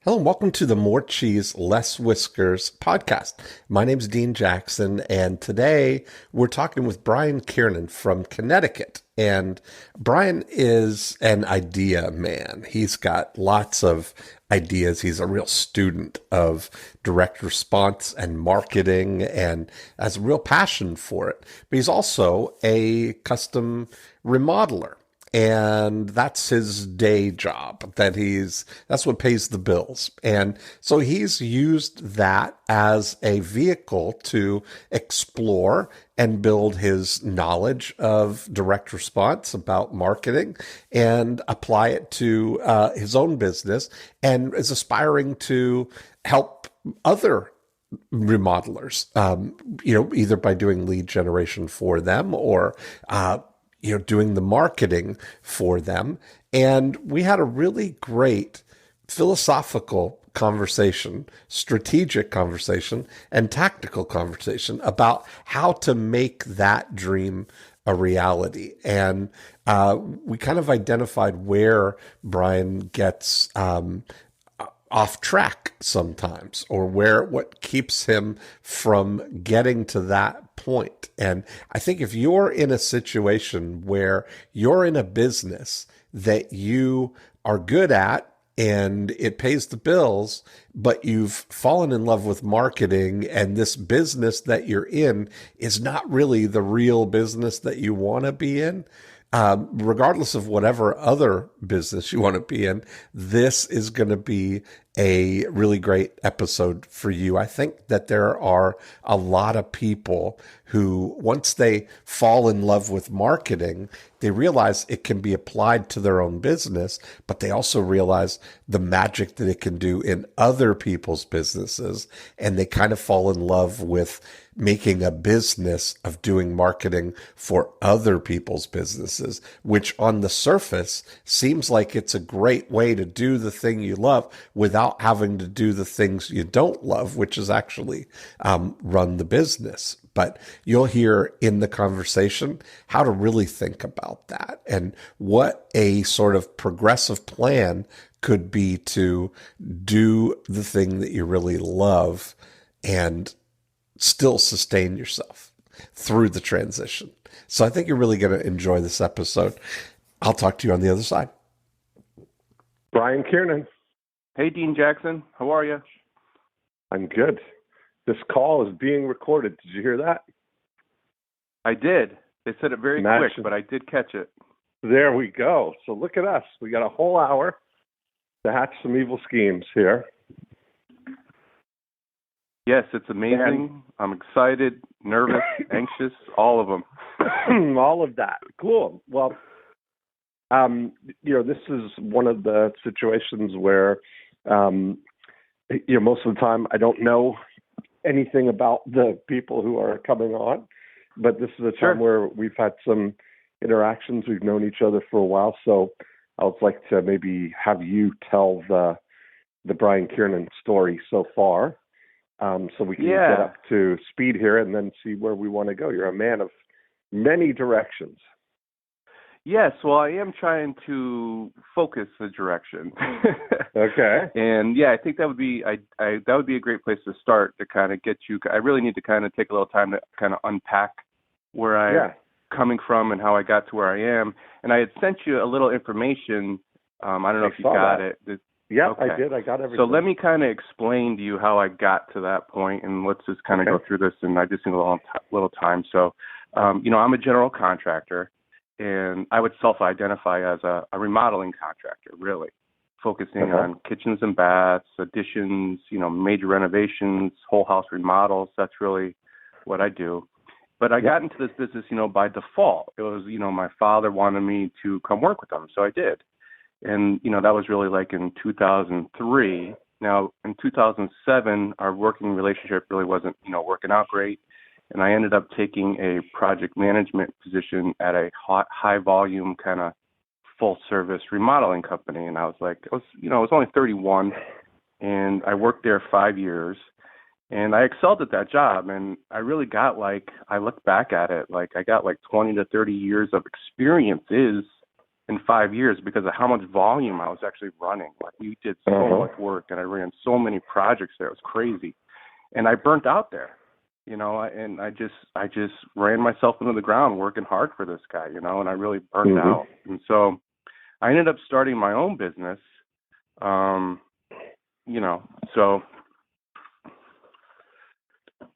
Hello and welcome to the More Cheese, Less Whiskers podcast. My name's Dean Jackson, and today we're talking with Brian Kiernan from Connecticut. And Brian is an idea man. He's got lots of ideas. He's a real student of direct response and marketing and has a real passion for it. But he's also a custom remodeler. And that's his day job that's what pays the bills. And so he's used that as a vehicle to explore and build his knowledge of direct response about marketing and apply it to his own business, and is aspiring to help other remodelers, either by doing lead generation for them or doing the marketing for them. And we had a really great philosophical conversation, strategic conversation, and tactical conversation about how to make that dream a reality. And we kind of identified where Brian gets off track sometimes, or what keeps him from getting to that point. And I think if you're in a situation where you're in a business that you are good at and it pays the bills, but you've fallen in love with marketing, and this business that you're in is not really the real business that you want to be in, regardless of whatever other business you want to be in, this is going to be a really great episode for you. I think that there are a lot of people who, once they fall in love with marketing, they realize it can be applied to their own business, but they also realize the magic that it can do in other people's businesses. And they kind of fall in love with making a business of doing marketing for other people's businesses, which on the surface seems like it's a great way to do the thing you love without having to do the things you don't love, which is actually run the business. But you'll hear in the conversation how to really think about that and what a sort of progressive plan could be to do the thing that you really love and still sustain yourself through the transition. So I think you're really going to enjoy this episode. I'll talk to you on the other side. Brian Kiernan. Hey, Dean Jackson. How are you? I'm good. This call is being recorded. Did you hear that? I did. They said it very quick, but I did catch it. There we go. So look at us. We got a whole hour to hatch some evil schemes here. Yes, it's amazing. I'm excited, nervous, anxious, all of them. All of that. Cool. Well, this is one of the situations where, most of the time I don't know anything about the people who are coming on, but this is a time where we've had some interactions. We've known each other for a while. So I would like to maybe have you tell the Brian Kiernan story so far. So we can get up to speed here and then see where we want to go. You're a man of many directions. Yes, well, I am trying to focus the direction. Okay. And I think that would be that would be a great place to start to kind of get you. I really need to kind of take a little time to kind of unpack where I'm coming from and how I got to where I am. And I had sent you a little information. I don't know if you got it. Yeah, okay. I did. I got everything. So let me kind of explain to you how I got to that point, and let's just kind of go through this. And I just need a little time. So, I'm a general contractor, and I would self-identify as a remodeling contractor, really, focusing on kitchens and baths, additions, major renovations, whole house remodels. That's really what I do. But I got into this business, by default. It was, my father wanted me to come work with him, so I did. And, that was really like in 2003. Now, in 2007, our working relationship really wasn't, working out great. And I ended up taking a project management position at a high volume kind of full service remodeling company. And I was like, I was only 31, and I worked there 5 years, and I excelled at that job. And I really got I look back at it, I got 20 to 30 years of experiences in 5 years because of how much volume I was actually running. Like, we did so much work, and I ran so many projects there. It was crazy. And I burnt out there, and I just ran myself into the ground working hard for this guy, and I really burnt out. And so I ended up starting my own business,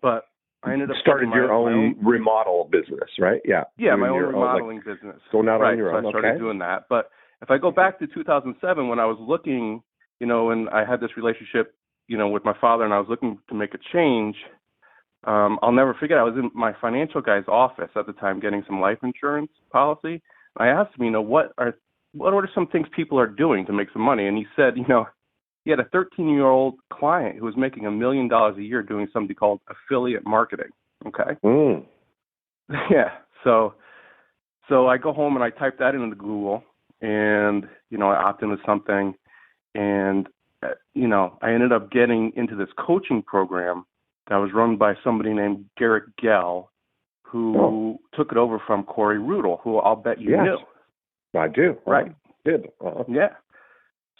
but I ended up started your own remodel business, right? Yeah. Yeah, my own remodeling business. Going out on your own. So I started doing that. But if I go back to 2007, when I was looking, and I had this relationship, with my father, and I was looking to make a change, I'll never forget. I was in my financial guy's office at the time getting some life insurance policy. I asked him, what are some things people are doing to make some money? And he said, he had a 13-year-old client who was making $1 million a year doing something called affiliate marketing. Okay. Yeah. So I go home and I type that into Google, and I opt into something, and I ended up getting into this coaching program that was run by somebody named Garrett Gell, who took it over from Corey Rudel, who I'll bet you knew. I do. Right. I did. Yeah.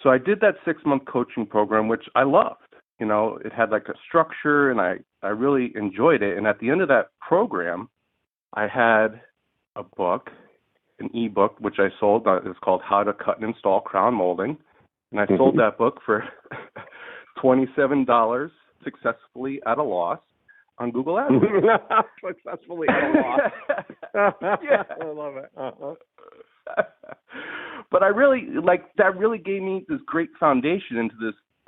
So I did that 6-month coaching program, which I loved. It had like a structure, and I really enjoyed it. And at the end of that program, I had a book, an ebook, which I sold. It's called How to Cut and Install Crown Molding. And I sold that book for $27 successfully at a loss on Google AdWords. Successfully at a loss. Yeah. I love it. But I really, that really gave me this great foundation into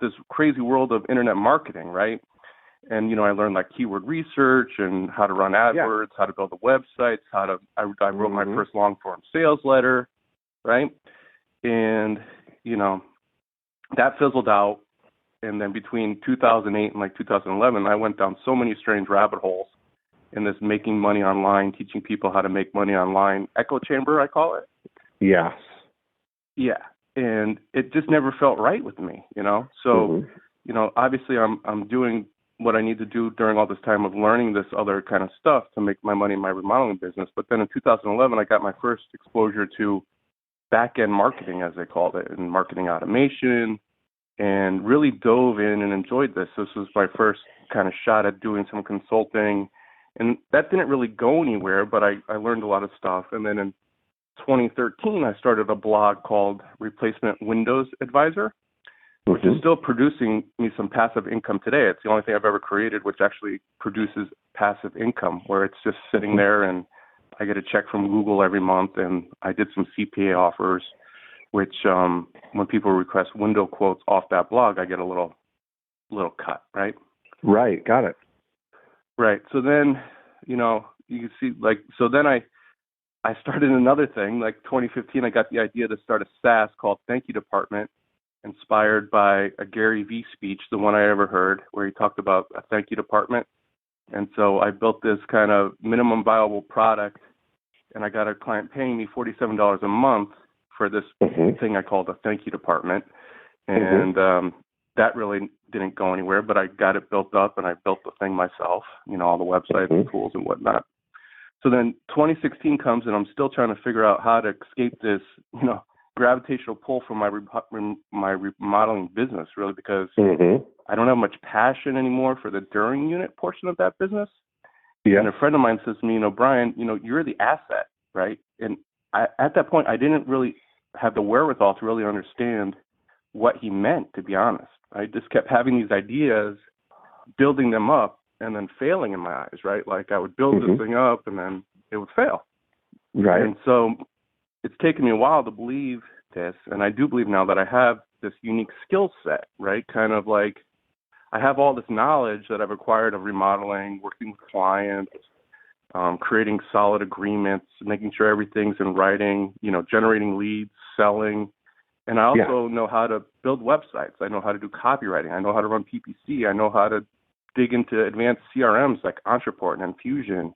this crazy world of internet marketing, right? And, I learned keyword research and how to run AdWords, how to build the websites, I wrote my first long form sales letter, right? And, that fizzled out. And then between 2008 and 2011, I went down so many strange rabbit holes in this making money online, teaching people how to make money online echo chamber, I call it. Yes. Yeah. And it just never felt right with me, So, obviously I'm doing what I need to do during all this time of learning this other kind of stuff to make my money in my remodeling business. But then in 2011, I got my first exposure to back-end marketing, as they called it, and marketing automation, and really dove in and enjoyed this. This was my first kind of shot at doing some consulting, and that didn't really go anywhere, but I learned a lot of stuff. And then in 2013, I started a blog called Replacement Windows Advisor, which is still producing me some passive income today. It's the only thing I've ever created which actually produces passive income, where it's just sitting there and I get a check from Google every month, and I did some CPA offers, which when people request window quotes off that blog, I get a little cut, right? Right, got it. Right. So then, you can see, so then I started another thing. 2015, I got the idea to start a SaaS called Thank You Department, inspired by a Gary Vee speech, the one I ever heard, where he talked about a thank you department. And so I built this kind of minimum viable product, and I got a client paying me $47 a month for this thing I called a thank you department. And that really didn't go anywhere, but I got it built up, and I built the thing myself, all the websites and tools and whatnot. So then 2016 comes, and I'm still trying to figure out how to escape this, gravitational pull from my remodeling business, really, because I don't have much passion anymore for the during unit portion of that business. Yeah. And a friend of mine says to me, Brian, you're the asset, right? And at that point, I didn't really have the wherewithal to really understand what he meant, to be honest. I just kept having these ideas, building them up, and then failing in my eyes, right? I would build this thing up, and then it would fail. Right. And so it's taken me a while to believe this, and I do believe now that I have this unique skill set, right? Kind of I have all this knowledge that I've acquired of remodeling, working with clients, creating solid agreements, making sure everything's in writing, generating leads, selling. And I also know how to build websites. I know how to do copywriting. I know how to run PPC. I know how to dig into advanced CRMs like Entreport and Infusion.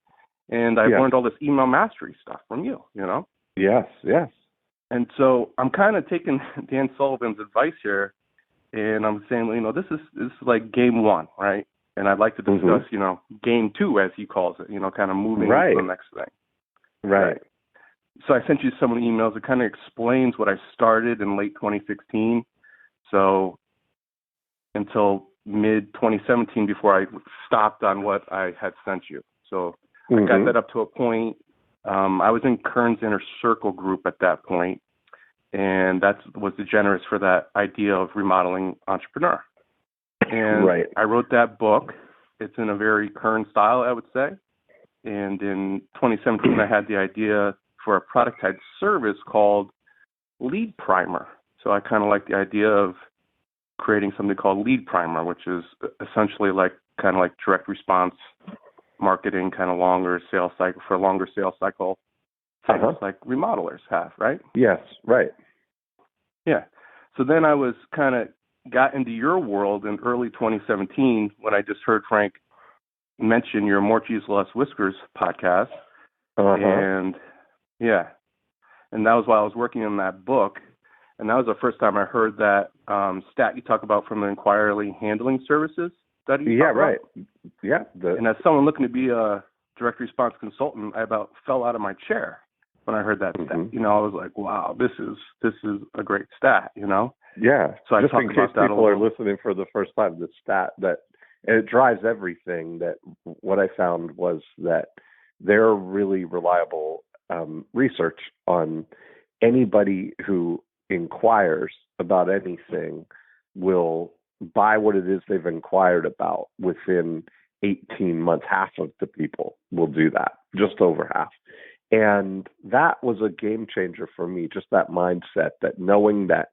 And I've learned all this email mastery stuff from you, Yes. And so I'm kind of taking Dan Sullivan's advice here, and I'm saying, this is like game one, right? And I'd like to discuss, game two, as he calls it, kind of moving to the next thing. Right. So I sent you some of the emails. It kind of explains what I started in late 2016. So until mid 2017 before I stopped on what I had sent you. So I got that up to a point. I was in Kern's Inner Circle group at that point, and that was the genesis for that idea of remodeling entrepreneur. And I wrote that book. It's in a very Kern style, I would say. And in 2017, I had the idea for a productized service called Lead Primer. So I kind of like the idea of creating something called Lead Primer, which is essentially kind of like direct response marketing, kind of longer sales cycle for longer sales cycle things like remodelers have, right? Yes, right. Yeah. So then I was kind of got into your world in early 2017 when I just heard Frank mention your More Cheese, Less Whiskers podcast. And yeah. And that was while I was working on that book. And that was the first time I heard that stat you talk about from the inquiry handling services study. Yeah, right. Yeah. And as someone looking to be a direct response consultant, I about fell out of my chair when I heard that stat. You know, I was like, wow, this is a great stat, you know? Yeah. So just I in case people are listening for the first time, the stat that, and it drives everything, that what I found was that they're really reliable research on anybody who inquires about anything will buy what it is they've inquired about within 18 months. Half of the people will do that, just over half. And that was a game changer for me, just that mindset, that knowing that.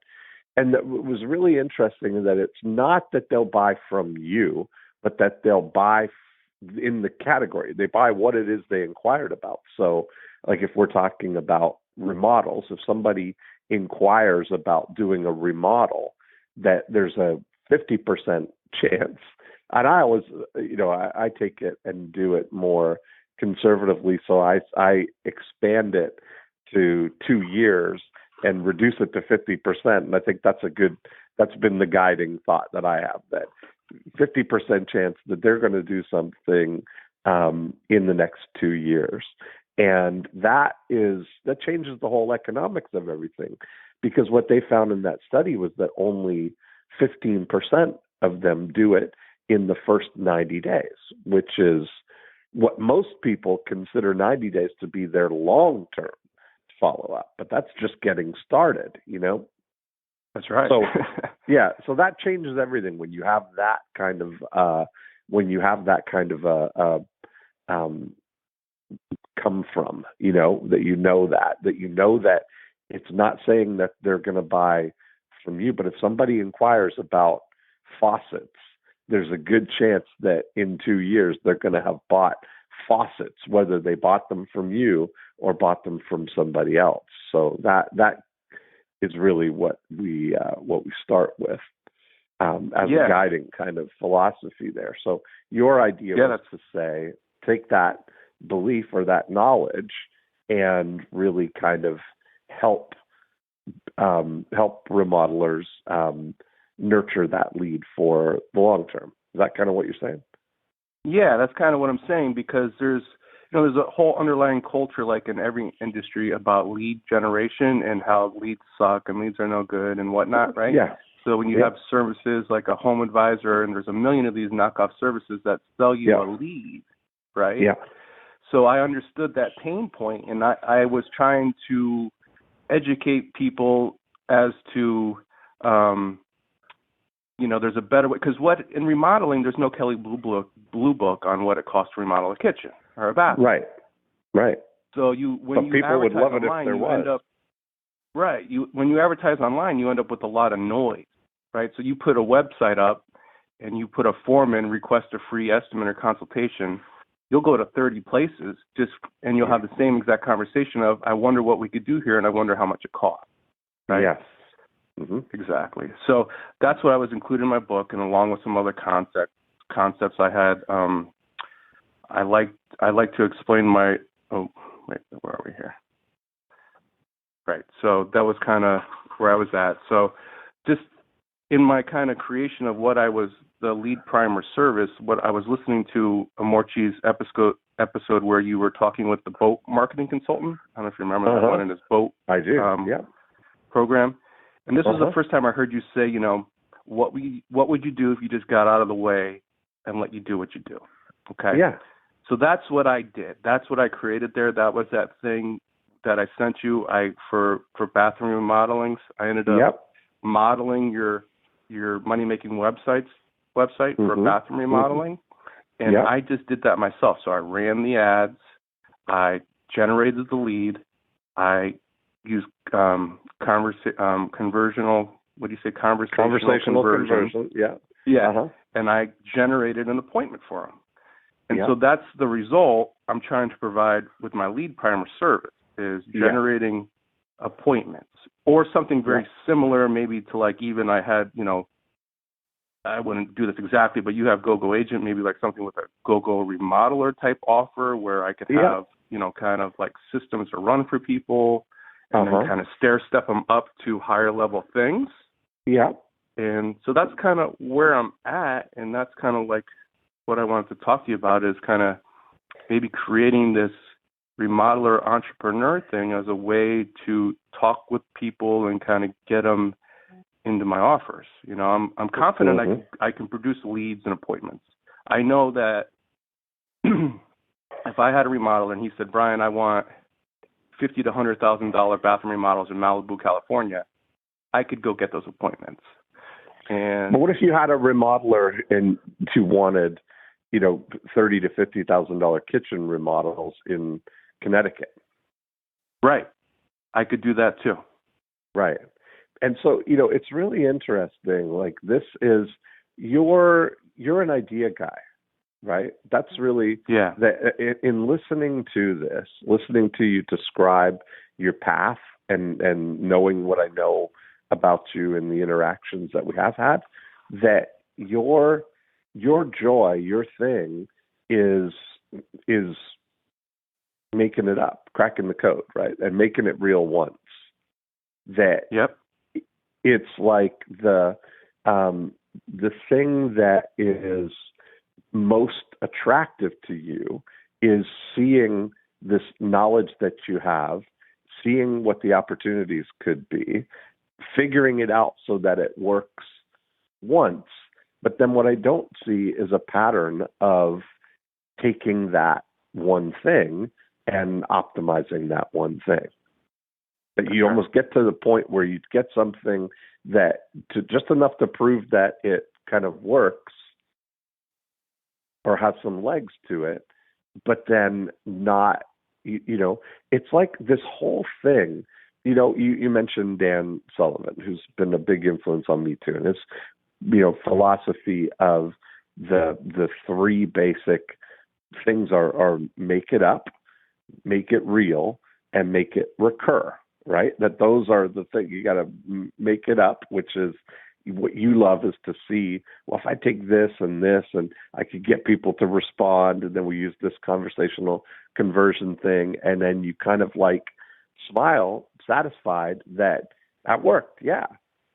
And that was really interesting is that it's not that they'll buy from you, but that they'll buy in the category. They buy what it is they inquired about. So like if we're talking about remodels, if somebody inquires about doing a remodel, that there's a 50% chance. And I always, you know, I take it and do it more conservatively. So I expand it to 2 years and reduce it to 50%. And I think that's been the guiding thought that I have, that 50% chance that they're going to do something in the next 2 years. And that changes the whole economics of everything, because what they found in that study was that only 15% of them do it in the first 90 days, which is what most people consider 90 days to be their long-term follow-up. But that's just getting started, you know? That's right. So, yeah, so that changes everything when you have that kind of come from, you know that it's not saying that they're going to buy from you, but if somebody inquires about faucets, there's a good chance that in 2 years they're going to have bought faucets, whether they bought them from you or bought them from somebody else. So that is really what we start with as a guiding kind of philosophy there. So your idea was to say, take that belief or that knowledge and really kind of help remodelers nurture that lead for the long term. Is that kind of what you're saying? Yeah, that's kind of what I'm saying, because there's a whole underlying culture, like in every industry, about lead generation and how leads suck and leads are no good and whatnot, right? Yeah. So when you have services like a home advisor, and there's a million of these knockoff services that sell you a lead, right? Yeah. So I understood that pain point, and I was trying to educate people as to, there's a better way. Because in remodeling, there's no Kelly Blue Book on what it costs to remodel a kitchen or a bathroom. Right. Right. So when you advertise would love online, it if there was. When you advertise online, you end up with a lot of noise, right? So you put a website up and you put a form in, request a free estimate or consultation. You'll go to 30 places and you'll have the same exact conversation of, I wonder what we could do here and I wonder how much it costs. Right? Yes. Mm-hmm. Exactly. So that's what I was including in my book, and along with some other concepts I had. I like to explain my. Oh, wait, where are we here? Right. So that was kind of where I was at. So just in my kind of creation of what I was, the Lead Primer service, what I was listening to a More Cheese episode where you were talking with the boat marketing consultant. I don't know if you remember that one in his boat I do. program. And this was the first time I heard you say, what would you do if you just got out of the way and let you do what you do? Okay. Yeah. So that's what I did. That's what I created there. That was that thing that I sent you. For bathroom remodelings, I ended up modeling your money making website for bathroom remodeling. And I just did that myself. So I ran the ads, I generated the lead, I used conversational conversion. Yeah. And I generated an appointment for them. And so that's the result I'm trying to provide with my lead primer service, is generating appointments, or something very similar, maybe to like, even I had, I wouldn't do this exactly, but you have GoGo Agent, maybe like something with a GoGo Remodeler type offer where I could have, kind of like systems to run for people and then kind of stair step them up to higher level things. Yeah. And so that's kind of where I'm at. And that's kind of like what I wanted to talk to you about, is kind of maybe creating this remodeler entrepreneur thing as a way to talk with people and kind of get them into my offers. I'm confident I can produce leads and appointments. I know that if I had a remodeler and he said, Brian, I want $50,000 to $100,000 bathroom remodels in Malibu, California, I could go get those appointments. But what if you had a remodeler and who wanted, $30,000 to $50,000 kitchen remodels in Connecticut? Right. I could do that too. Right. And so, it's really interesting. Like, this is, you're an idea guy, right? That's really, in listening to you describe your path and knowing what I know about you and the interactions that we have had, that your joy, your thing is making it up, cracking the code, right? And making it real once. That it's like the thing that is most attractive to you is seeing this knowledge that you have, seeing what the opportunities could be, figuring it out so that it works once. But then what I don't see is a pattern of taking that one thing and optimizing that one thing. But you almost get to the point where you get something that to just enough to prove that it kind of works or has some legs to it, but then not, it's like this whole thing. You mentioned Dan Sullivan, who's been a big influence on me too, and his, philosophy of the three basic things are make it up, make it real, and make it recur. Right? That those are the things you got to make it up, which is what you love, is to see, well, if I take this and I could get people to respond, and then we use this conversational conversion thing, and then you kind of like smile, satisfied that worked. Yeah.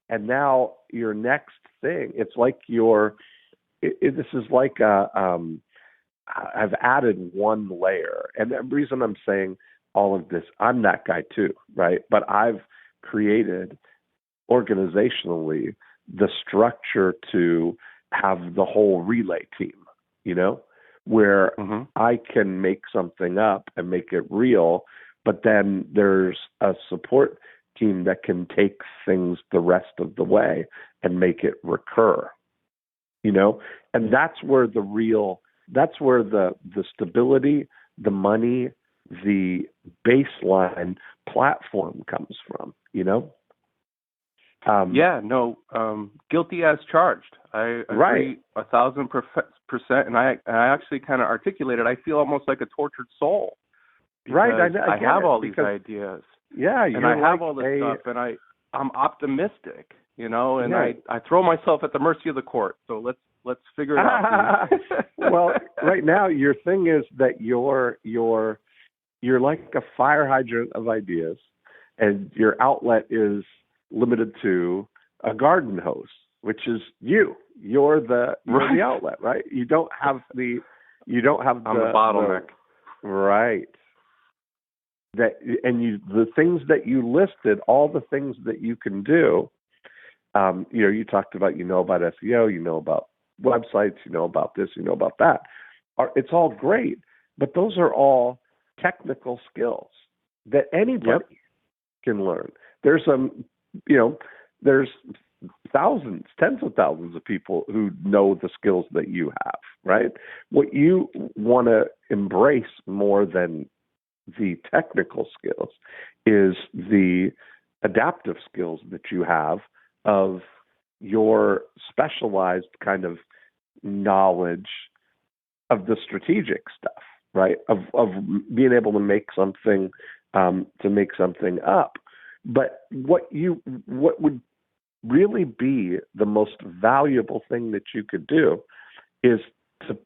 And now your next thing, it's like this is like I've added one layer. And the reason I'm saying all of this, I'm that guy too, right? But I've created organizationally the structure to have the whole relay team, where I can make something up and make it real, but then there's a support team that can take things the rest of the way and make it recur, and that's where the stability, the money, the baseline platform comes from, guilty as charged. I agree 1,000%. And I actually kind of articulated, I feel almost like a tortured soul. Right. I have all these ideas. Yeah. And I have all this stuff, and I'm optimistic, and I throw myself at the mercy of the court. So let's figure it out. Well, right now your thing is that you're like a fire hydrant of ideas, and your outlet is limited to a garden hose, which is you. You're the outlet, right? You don't have the I'm the bottleneck. Right. The things that you listed, all the things that you can do. You talked about, about SEO, about websites, about this, about that. It's all great, but those are all technical skills that anybody can learn. There's there's thousands, tens of thousands of people who know the skills that you have, right? What you want to embrace more than the technical skills is the adaptive skills that you have of your specialized kind of knowledge of the strategic stuff, right? Of being able to make something up. But what would really be the most valuable thing that you could do is to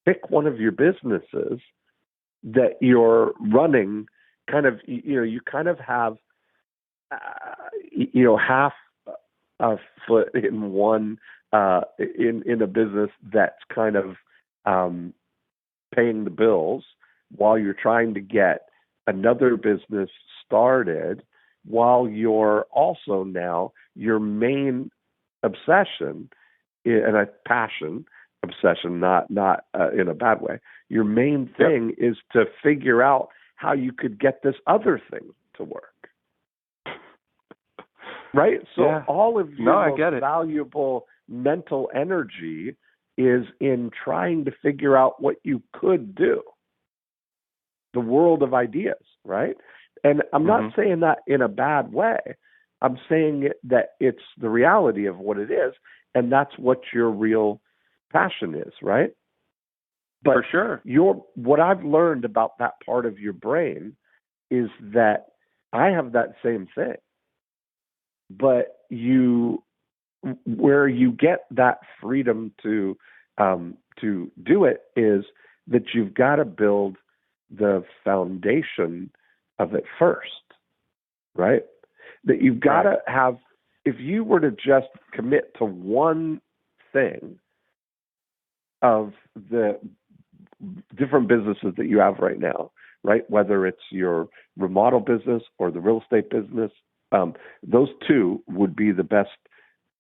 pick one of your businesses that you're running kind of, you kind of have, half a foot in one, in a business that's kind of paying the bills while you're trying to get another business started, while you're also now your main obsession and a passion, obsession, not in a bad way. Your main thing is to figure out how you could get this other thing to work. Right? So all of your most valuable mental energy is in trying to figure out what you could do. The world of ideas, right? And I'm not saying that in a bad way. I'm saying that it's the reality of what it is, and that's what your real passion is, right? But for sure, what I've learned about that part of your brain is that I have that same thing. But where you get that freedom to do it is that you've got to build the foundation of it first, right? That you've got to have, if you were to just commit to one thing of the different businesses that you have right now, right? Whether it's your remodel business or the real estate business, those two would be the best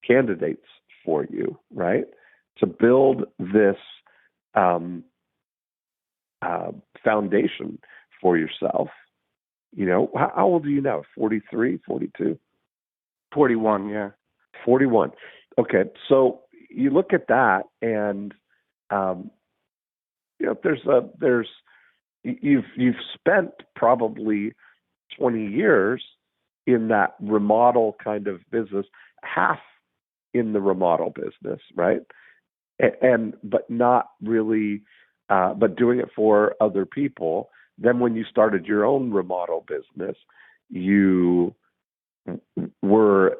candidates for you, right? To build this foundation for yourself. How old are you now? 43, 42? 41, yeah. 41. Okay, so you look at that, and you've spent probably 20 years in that remodel kind of business, half in the remodel business, right? But not really, but doing it for other people. Then when you started your own remodel business, you were,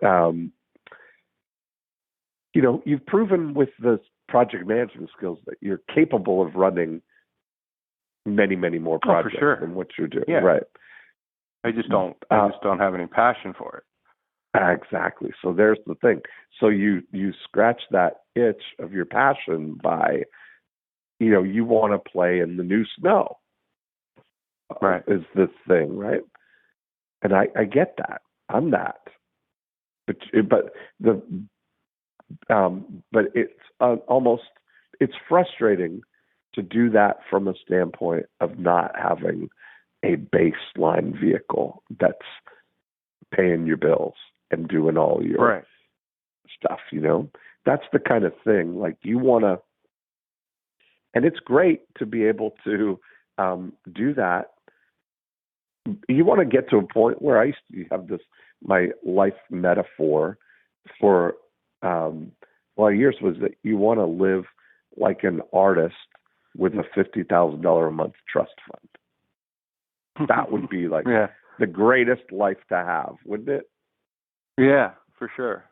you've proven with the project management skills that you're capable of running many, many more projects than what you're doing. Yeah. Right. I just don't have any passion for it. Exactly. So there's the thing. So you scratch that itch of your passion by, you want to play in the new snow. Right. Is the thing, right? And I get that. I'm that. But it's almost, it's frustrating to do that from a standpoint of not having a baseline vehicle that's paying your bills and doing all your stuff, That's the kind of thing, like you want to, and it's great to be able to do that. You want to get to a point where I used to have my life metaphor for a lot of years was that you want to live like an artist with a $50,000 a month trust fund. That would be like the greatest life to have, wouldn't it? Yeah, for sure.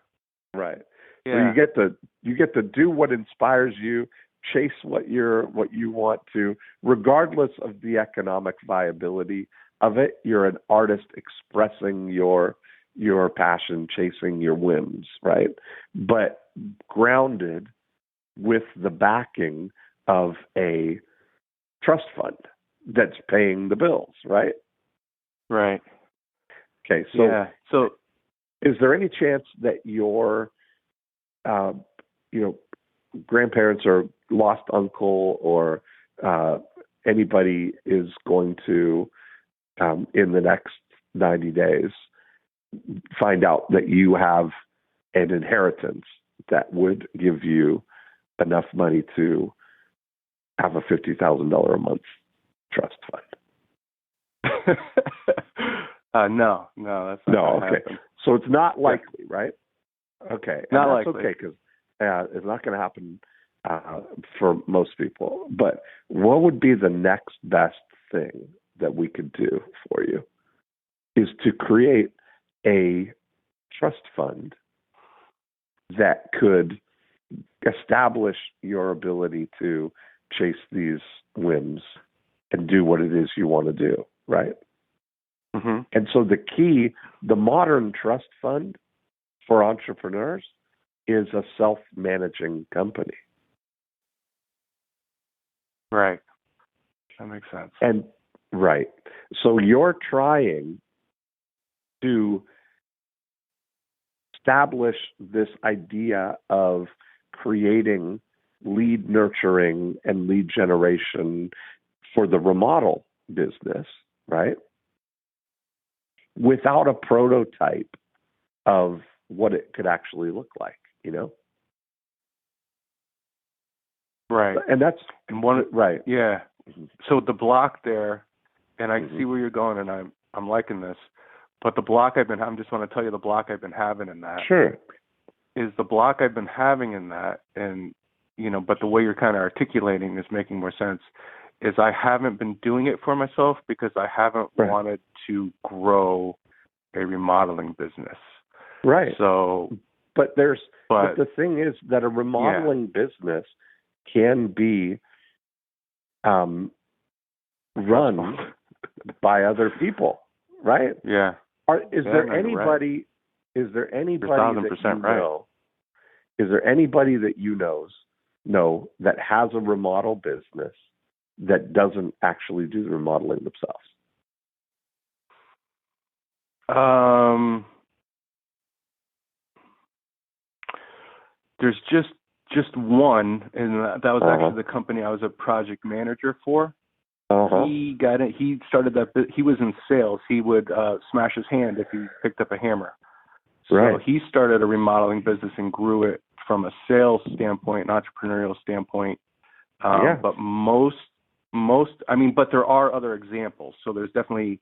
Right. Yeah. So you get to do what inspires you, chase what you want to, regardless of the economic viability of it. You're an artist expressing your passion, chasing your whims, right? But grounded with the backing of a trust fund, that's paying the bills, right? Right. Okay, so is there any chance that your grandparents or lost uncle or anybody is going to in the next 90 days find out that you have an inheritance that would give you enough money to have a $50,000 a month trust fund? No, that's not okay. happen. So it's not likely, right? Okay, not that's likely. Okay, because it's not going to happen for most people. But what would be the next best thing that we could do for you is to create a trust fund that could establish your ability to chase these whims and do what it is you want to do, right? Mm-hmm. And so the modern trust fund for entrepreneurs is a self-managing company. Right. That makes sense. And right. So you're trying to establish this idea of creating lead nurturing and lead generation for the remodel business, right? Without a prototype of what it could actually look like, Right. And that's right. Yeah. So the block there, and I see where you're going, and I'm liking this. But the block I just want to tell you the block I've been having in that. Sure. Is the block I've been having in that, and but the way you're kind of articulating is making more sense. Is I haven't been doing it for myself because I haven't wanted to grow a remodeling business. Right. So, but the thing is that a remodeling business can be run by other people, right? Yeah. Is there anybody that you know? Is there anybody that you know that has a remodel business that doesn't actually do the remodeling themselves? There's just one, and that was actually the company I was a project manager for. He got it. He started that. He was in sales. He would smash his hand if he picked up a hammer. So he started a remodeling business and grew it from a sales standpoint, an entrepreneurial standpoint. But but there are other examples. So there's definitely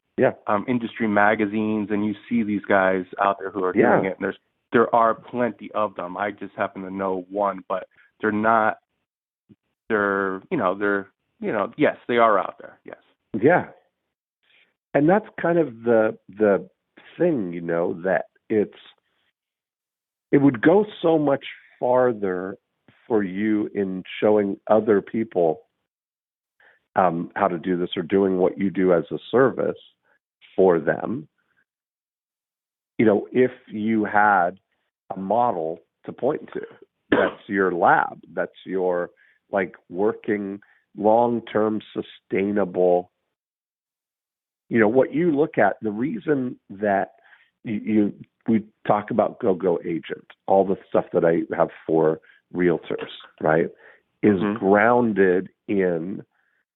industry magazines, and you see these guys out there who are doing it. And there are plenty of them. I just happen to know one, but they're not. Yes, they are out there. Yes. Yeah. And that's kind of the thing, that it would go so much farther for you in showing other people how to do this or doing what you do as a service for them. If you had a model to point to, that's your lab, that's your working long-term sustainable, what you look at, the reason that we talk about go-go agent, all the stuff that I have for realtors, right, is grounded in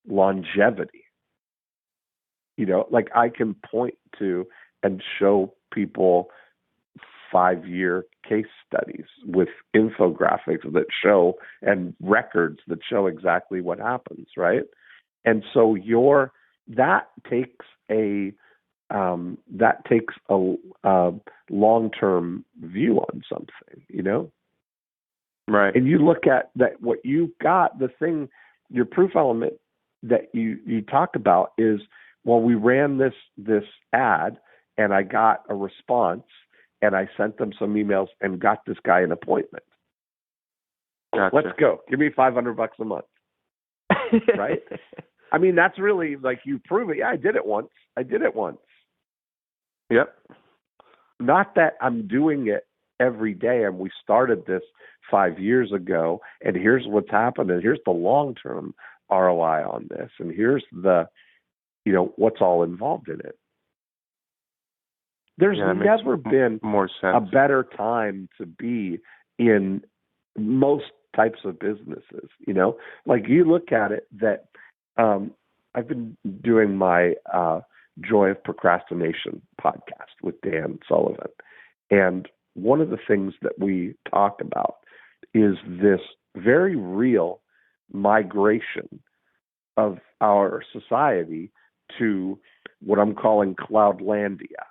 longevity. I can point to and show people 5-year case studies with infographics that show and records that show exactly what happens, right? And so that takes a long-term view on something, Right. And you look at that, what you've got, the thing, your proof element that you talk about is, well, we ran this ad and I got a response and I sent them some emails and got this guy an appointment. Gotcha. Let's go. Give me $500 a month. Right? I mean, that's really you prove it. Yeah, I did it once. Yep. Not that I'm doing it every day and we started this 5 years ago and here's what's happened and here's the long-term ROI on this and here's the what's all involved in it. There's never been more sense. a better time to be in most types of businesses. Like you look at it that I've been doing my Joy of Procrastination podcast with Dan Sullivan. And one of the things that we talk about is this very real migration of our society to what I'm calling Cloudlandia,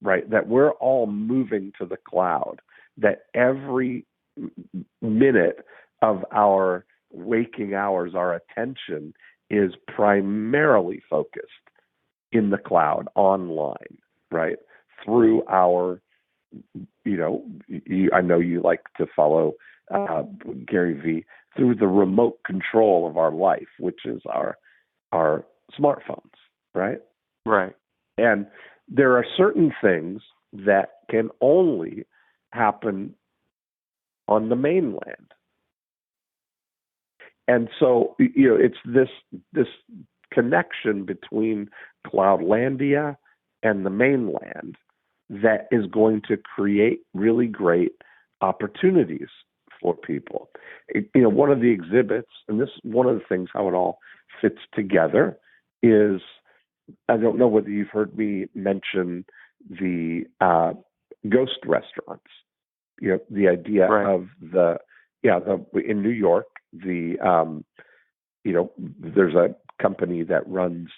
right? That we're all moving to the cloud, that every minute of our waking hours, our attention is primarily focused in the cloud, online, right? Through our, I know you like to follow Gary V, through the remote control of our life, which is our smartphones, right? Right. And there are certain things that can only happen on the mainland. And so, it's this connection between Cloudlandia and the mainland that is going to create really great opportunities for people. One of the exhibits, and this is one of the things how it all fits together, is, I don't know whether you've heard me mention the ghost restaurants. The idea of in New York, there's a company that runs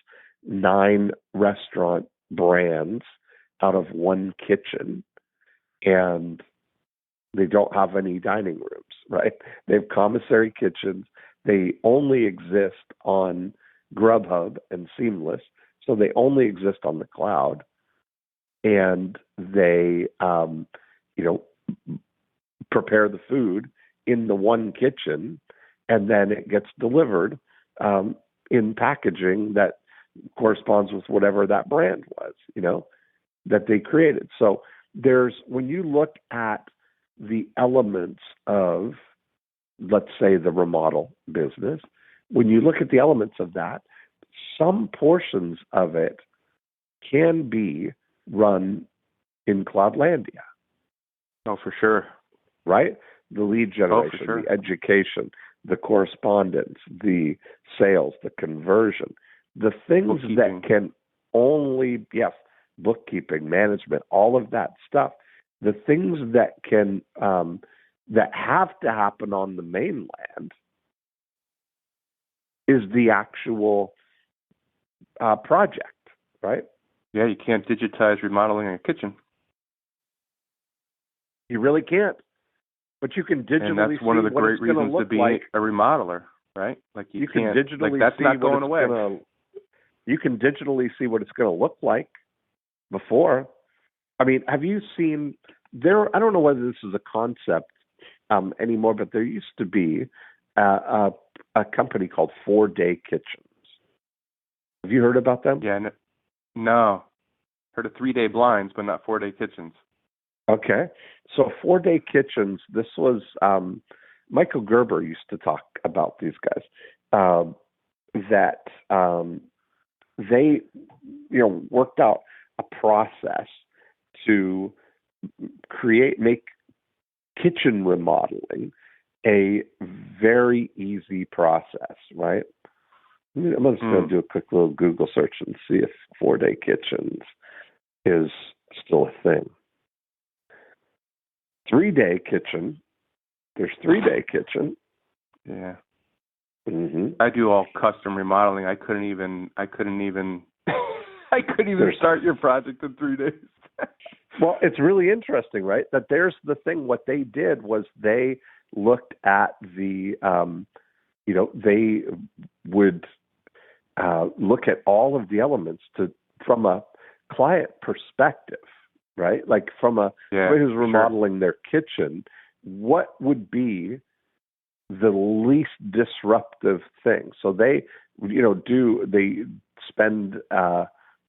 9 restaurant brands out of one kitchen, and they don't have any dining rooms, right? They have commissary kitchens. They only exist on Grubhub and Seamless, so they only exist on the cloud. And they, prepare the food in the one kitchen, and then it gets delivered in packaging that corresponds with whatever that brand was, that they created. So when you look at the elements of, let's say, the remodel business, when you look at the elements of that, some portions of it can be run in Cloudlandia. Oh, for sure. Right? The lead generation, sure. The education, the correspondence, the sales, the conversion, the things that can only, bookkeeping, management, all of that stuff, the things that can, that have to happen on the mainland is the actual project, right? Yeah, you can't digitize remodeling a kitchen. You really can't. But you can digitally and that's one of the great reasons to be a remodeler, right? Like you can can't, digitally that's see not going away. You can digitally see what it's going to look like before. I mean, have you seen there? I don't know whether this is a concept anymore, but there used to be a company called 4-Day Kitchens. Have you heard about them? Yeah, no. Heard of 3-Day Blinds, but not 4-Day Kitchens. Okay. So 4-Day Kitchens, this was Michael Gerber used to talk about these guys, that they, worked out a process to make kitchen remodeling a very easy process, right? I'm just going to do a quick little Google search and see if 4-Day Kitchens is still a thing. 3-Day Kitchen. There's 3-Day Kitchen. Yeah. Mm-hmm. I do all custom remodeling. I couldn't even start your project in 3 days. Well, it's really interesting, right? That there's the thing. What they did was they looked at the, they would look at all of the elements from a client perspective, right? Like from somebody who's remodeling their kitchen, what would be the least disruptive thing? So they, they spend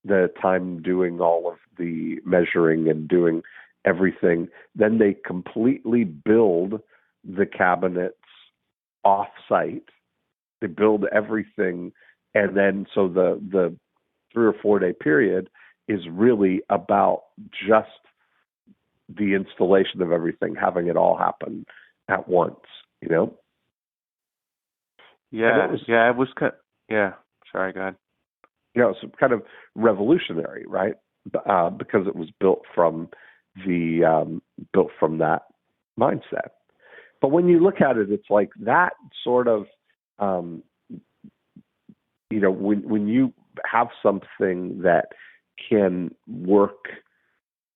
the time doing all of the measuring and doing everything. Then they completely build the cabinets off-site. They build everything, and then so the 3 or 4 day period is really about just the installation of everything, having it all happen at once, you know? Yeah, it was sorry, go ahead. You know, it's kind of revolutionary, right? Because it was built from that mindset. But when you look at it, it's like that sort of, you know, when you have something that can work,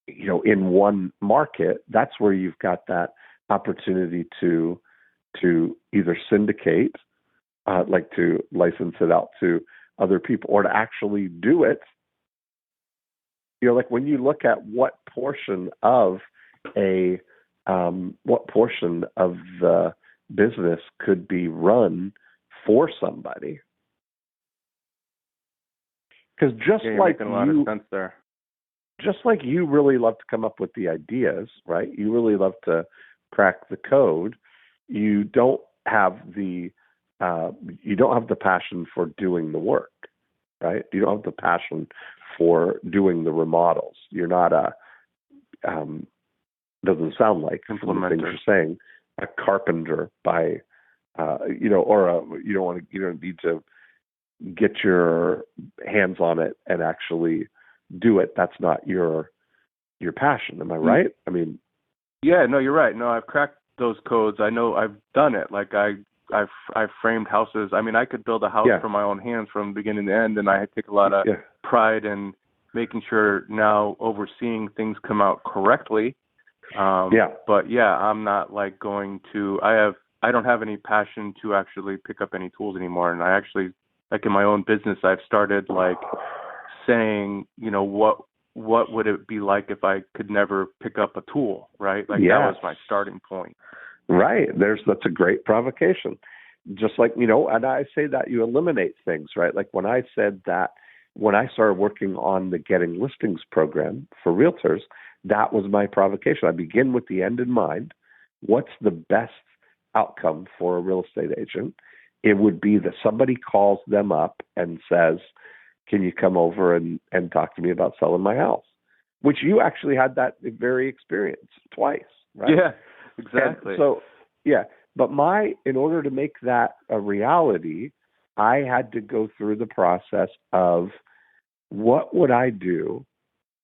you know, in one market, that's where you've got that opportunity to either syndicate, like to license it out to other people, or to actually do it. You know, like when you look at what portion of the business could be run for somebody. Because just like making a lot of sense there. Just like you really love to come up with the ideas, right? You really love to crack the code. You don't have the passion for doing the work, right? You don't have the passion for doing the remodels. You're not doesn't sound like, from the things you're saying, a carpenter by, you know, or you don't need to get your hands on it and actually do it. That's not your passion. Am I right? I mean, yeah, no, you're right. No, I've cracked those codes. I know I've done it. Like I've framed houses. I mean, I could build a house from my own hands from beginning to end, and I take a lot of pride in making sure now overseeing things come out correctly. But I'm not like going to. I don't have any passion to actually pick up any tools anymore, and I actually, like in my own business, I've started like saying, you know, what would it be like if I could never pick up a tool, right? Like that was my starting point. Right. That's a great provocation. Just like, you know, and I say that you eliminate things, right? Like when I said that, when I started working on the Getting Listings program for realtors, that was my provocation. I begin with the end in mind. What's the best outcome for a real estate agent? It would be that somebody calls them up and says, can you come over and talk to me about selling my house? Which you actually had that very experience twice, right? Yeah, exactly. And so, but in order to make that a reality, I had to go through the process of what would I do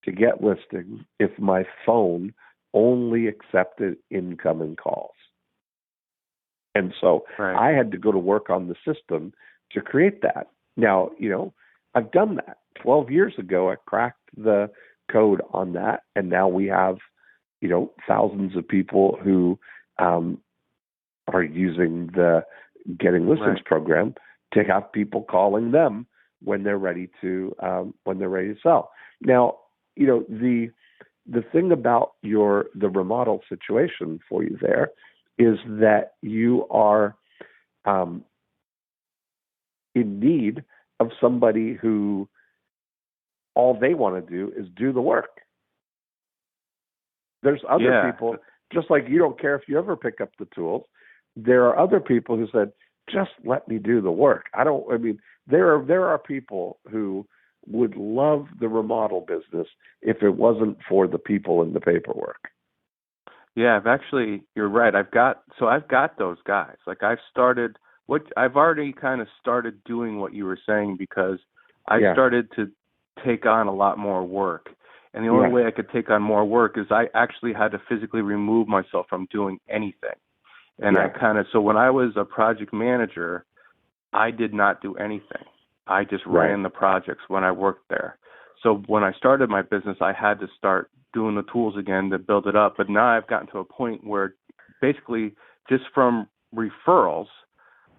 to get listings if my phone only accepted incoming calls. And so I had to go to work on the system to create that. Now, you know, I've done that. 12 years ago, I cracked the code on that, and now we have, you know, thousands of people who are using the Getting Listings program to have people calling them when they're ready to sell. Now, you know, the thing about the remodel situation for you there is that you are in need of somebody who all they want to do is do the work. There's other people, just like you don't care if you ever pick up the tools. There are other people who said, just let me do the work. There are people who would love the remodel business if it wasn't for the people and the paperwork. Yeah, you're right. I've got those guys. Like I've already kind of started doing what you were saying, because I started to take on a lot more work. And the only way I could take on more work is I actually had to physically remove myself from doing anything. And so when I was a project manager, I did not do anything. I just ran the projects when I worked there. So when I started my business, I had to start doing the tools again to build it up. But now I've gotten to a point where basically just from referrals,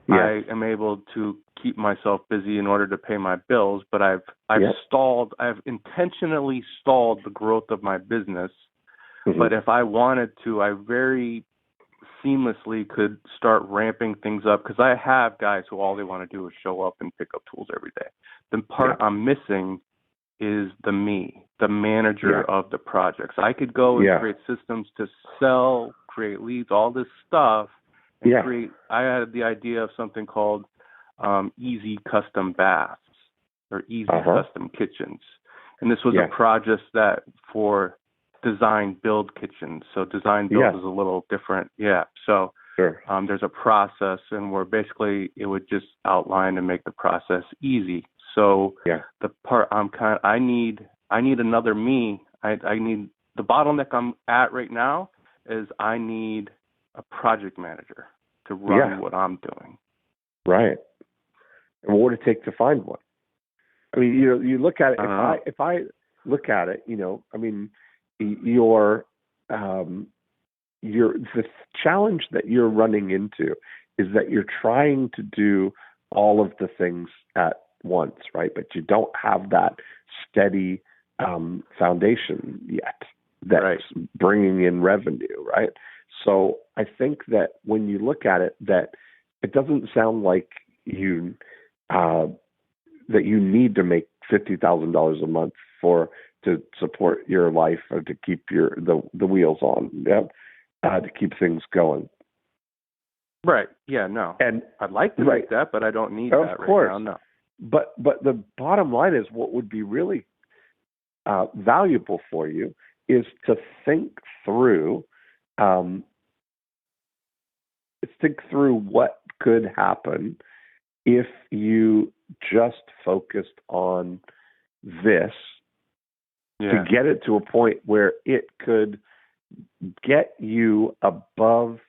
I am able to keep myself busy in order to pay my bills. But I've intentionally stalled the growth of my business. Mm-hmm. But if I wanted to, I very seamlessly could start ramping things up, because I have guys who all they want to do is show up and pick up tools every day. The part I'm missing is the manager of the projects. I could go and create systems to sell, create leads, all this stuff, and I had the idea of something called easy custom baths. or easy custom kitchens. And this was a project that for design build kitchens. So design build is a little different. Yeah. So there's a process, and where basically it would just outline and make the process easy. So the part I need another me. I need the bottleneck I'm at right now is I need a project manager to run what I'm doing. Right. And what would it take to find one? I mean, you look at it. If I look at it, I mean, the challenge that you're running into is that you're trying to do all of the things at once, right? But you don't have that steady foundation yet that's bringing in revenue, right? So I think that when you look at it, that it doesn't sound like you that you need to make $50,000 a month to support your life or to keep the wheels on, to keep things going. Right. Yeah. No. And I'd like to make that, but I don't need that right now. No. But the bottom line is, what would be really valuable for you is to think through what could happen if you just focused on this to get it to a point where it could get you above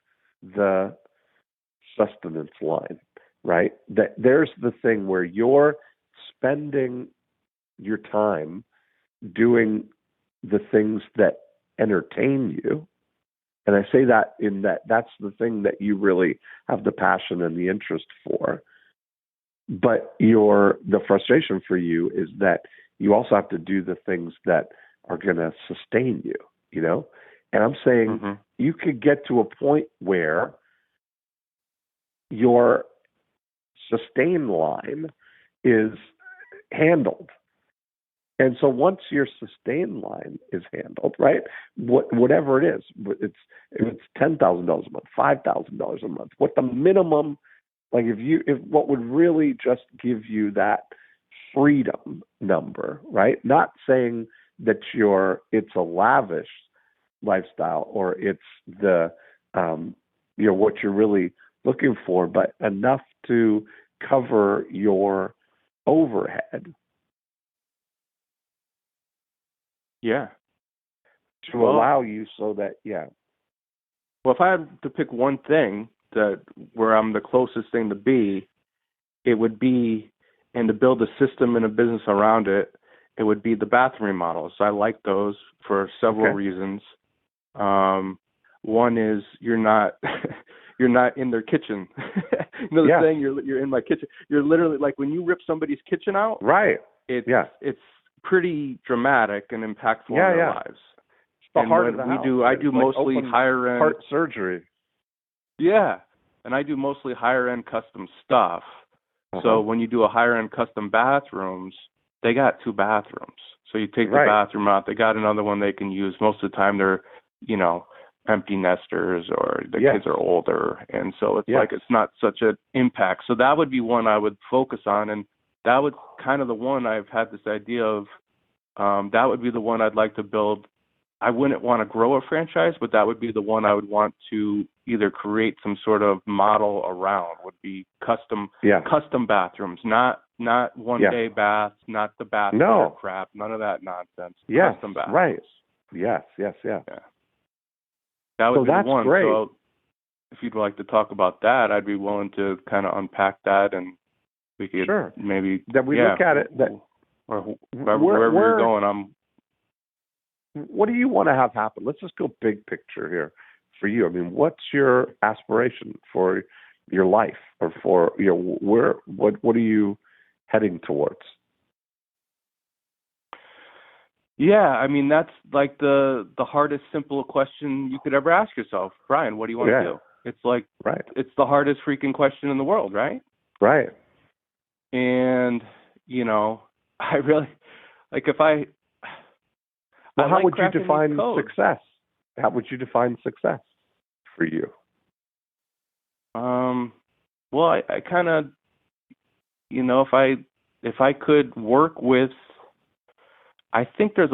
the sustenance line, right? That there's the thing where you're spending your time doing the things that entertain you. And I say that in that's the thing that you really have the passion and the interest for. But the frustration for you is that you also have to do the things that are going to sustain you, And I'm saying you could get to a point where your sustain line is handled. And so once your sustain line is handled, right, whatever it is, if it's $10,000 a month, $5,000 a month, what the minimum, like if what would really just give you that freedom number, right? Not saying that it's a lavish lifestyle or it's the what you're really looking for, but enough to cover your overhead. Yeah. To allow you so that, Well, if I had to pick one thing where I'm the closest thing to be, it would be, and to build a system and a business around it, it would be the bathroom remodels. I like those for several reasons. One is you're not in their kitchen. The saying, you're in my kitchen. You're literally, like, when you rip somebody's kitchen out, right? It's pretty dramatic and impactful in their lives. It's the heart of the house. I do mostly higher end heart surgery. Yeah, and I do mostly higher end custom stuff. So when you do a higher end custom bathrooms, they got 2 bathrooms. So you take the bathroom out, they got another one they can use. Most of the time they're, empty nesters or the kids are older. And so it's like, it's not such an impact. So that would be one I would focus on. And that would kind of the one I've had this idea of, that would be the one I'd like to build. I wouldn't want to grow a franchise, but that would be the one I would want to either create some sort of model around, would be custom bathrooms, not one day baths, not the bath crap, none of that nonsense. Custom bathrooms. Right. Yes. Yeah. That would be that's the one. Great. So if you'd like to talk about that, I'd be willing to kind of unpack that, and we could maybe that we look at it or wherever you're going. What do you want to have happen? Let's just go big picture here for you. I mean, what's your aspiration for your life, or for what are you heading towards? Yeah, I mean, that's like the hardest simple question you could ever ask yourself. Brian, what do you want to do? It's like it's the hardest freaking question in the world, right? Right. And I really how would you define success? How would you define success for you? Well, I kind of, if I if I could work with, I think as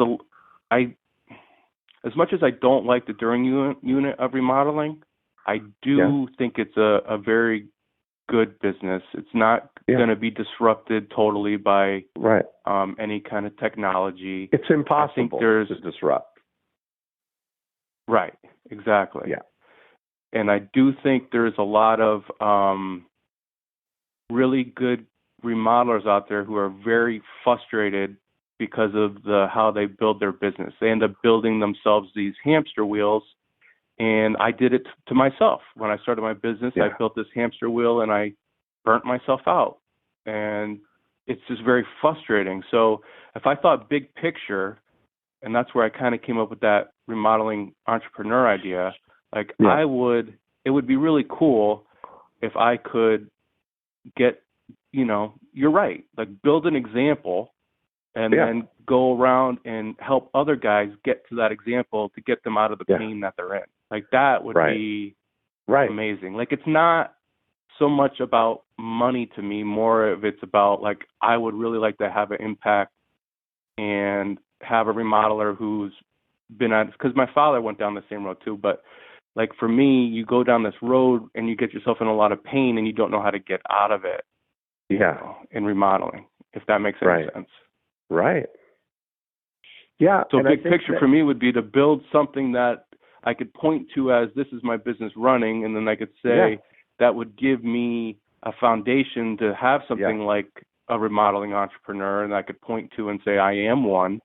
much as I don't like the during unit of remodeling, I do think it's a very good business. It's not going to be disrupted totally by any kind of technology. It's impossible to disrupt. Right, exactly. Yeah. And I do think there's a lot of really good remodelers out there who are very frustrated because of how they build their business. They end up building themselves these hamster wheels. And I did it to myself. When I started my business, I built this hamster wheel and I burnt myself out. And it's just very frustrating. So if I thought big picture, and that's where I kind of came up with that remodeling entrepreneur idea, like it would be really cool if I could get, you're right, like build an example and then go around and help other guys get to that example to get them out of the pain that they're in. Like that would be amazing. Like it's not so much about money to me, more of it's about like I would really like to have an impact and have a remodeler who's been at, because my father went down the same road too, but like for me, you go down this road and you get yourself in a lot of pain and you don't know how to get out of it. In remodeling, if that makes any sense. Right. Yeah. So big picture for me would be to build something that I could point to as this is my business running, and then I could say that would give me a foundation to have something like a remodeling entrepreneur, and I could point to and say I am one,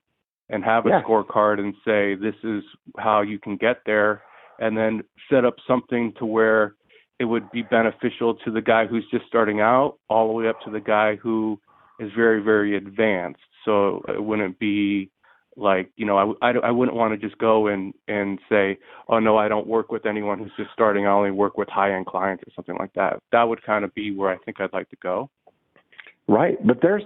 and have a scorecard and say this is how you can get there, and then set up something to where it would be beneficial to the guy who's just starting out all the way up to the guy who is very, very advanced. So it wouldn't be like, I wouldn't want to just go and say, oh, no, I don't work with anyone who's just starting. I only work with high-end clients or something like that. That would kind of be where I think I'd like to go. Right. But there's,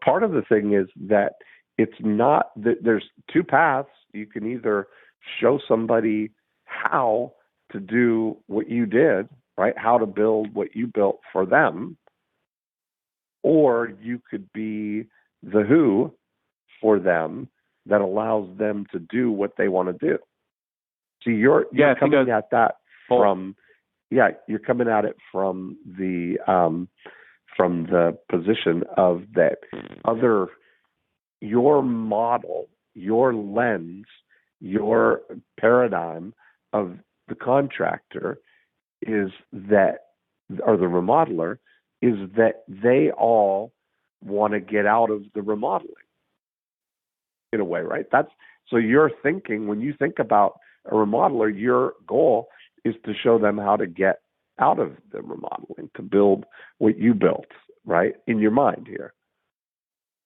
part of the thing is that it's not that there's two paths. You can either show somebody how to do what you did, right? How to build what you built for them, or you could be the who for them that allows them to do what they want to do. See, you're coming at that from you're coming at it from the position of that other, your model, your lens, your paradigm of the contractor is that, or the remodeler, is that they all want to get out of the remodeling in a way, right? So you're thinking, when you think about a remodeler, your goal is to show them how to get out of the remodeling, to build what you built, right? In your mind here.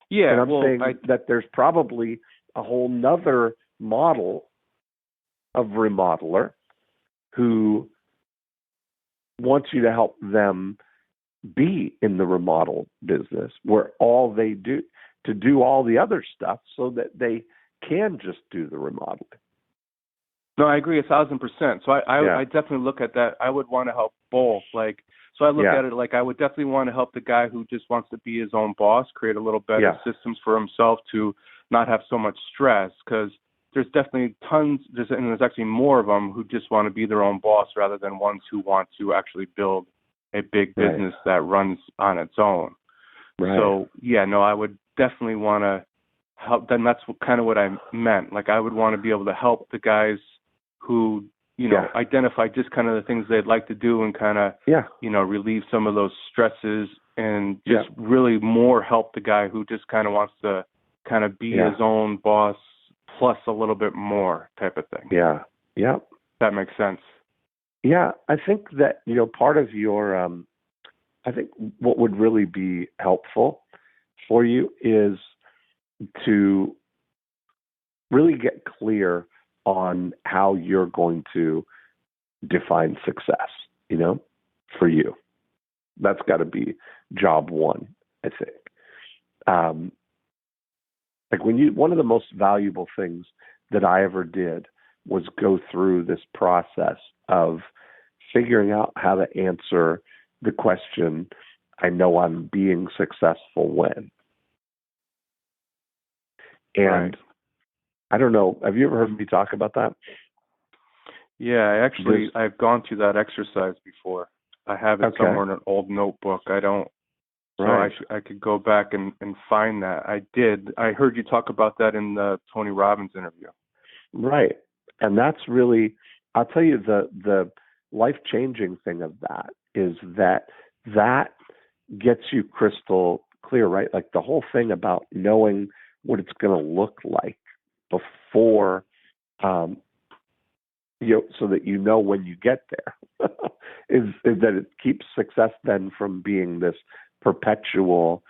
Yeah. And I'm saying that there's probably a whole nother model of remodeler who wants you to help them be in the remodel business, where all they do to do all the other stuff so that they can just do the remodeling. No, I agree 1,000%. So I definitely look at that. I would want to help both. So I look at it like I would definitely want to help the guy who just wants to be his own boss, create a little better systems for himself to not have so much stress, because there's definitely and there's actually more of them who just want to be their own boss rather than ones who want to actually build a big business that runs on its own. Right. So, I would definitely want to help. Then that's kind of what I meant. Like, I would want to be able to help the guys who, identify just kind of the things they'd like to do and kind of, relieve some of those stresses, and just really more help the guy who just kind of wants to kind of be his own boss plus a little bit more type of thing. Yeah. Yeah. That makes sense. Yeah. I think that, part of your, I think what would really be helpful for you is to really get clear on how you're going to define success, for you. That's got to be job one, I think. One of the most valuable things that I ever did was go through this process of figuring out how to answer the question, I know I'm being successful when. And I don't know, have you ever heard me talk about that? Yeah, I've gone through that exercise before. I have it somewhere in an old notebook. I don't, so I could go back and find that. I did. I heard you talk about that in the Tony Robbins interview. Right. And that's really, I'll tell you, the life-changing thing of that is that gets you crystal clear, right? Like the whole thing about knowing what it's going to look like before, so that you know when you get there, is that it keeps success then from being this perpetual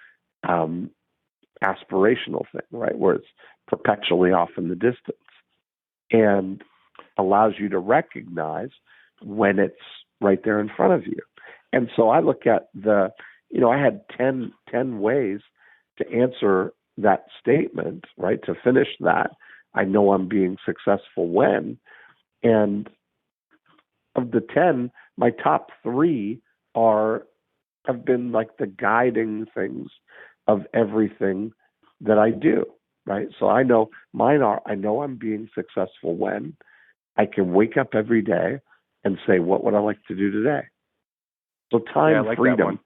aspirational thing, right? Where it's perpetually off in the distance, and allows you to recognize when it's right there in front of you. And so I look at I had 10 ways to answer that statement, right? To finish that, I know I'm being successful when. And of the 10, my top 3 have been like the guiding things of everything that I do, right? So I know mine are, I know I'm being successful when I can wake up every day and say, what would I like to do today? So time freedom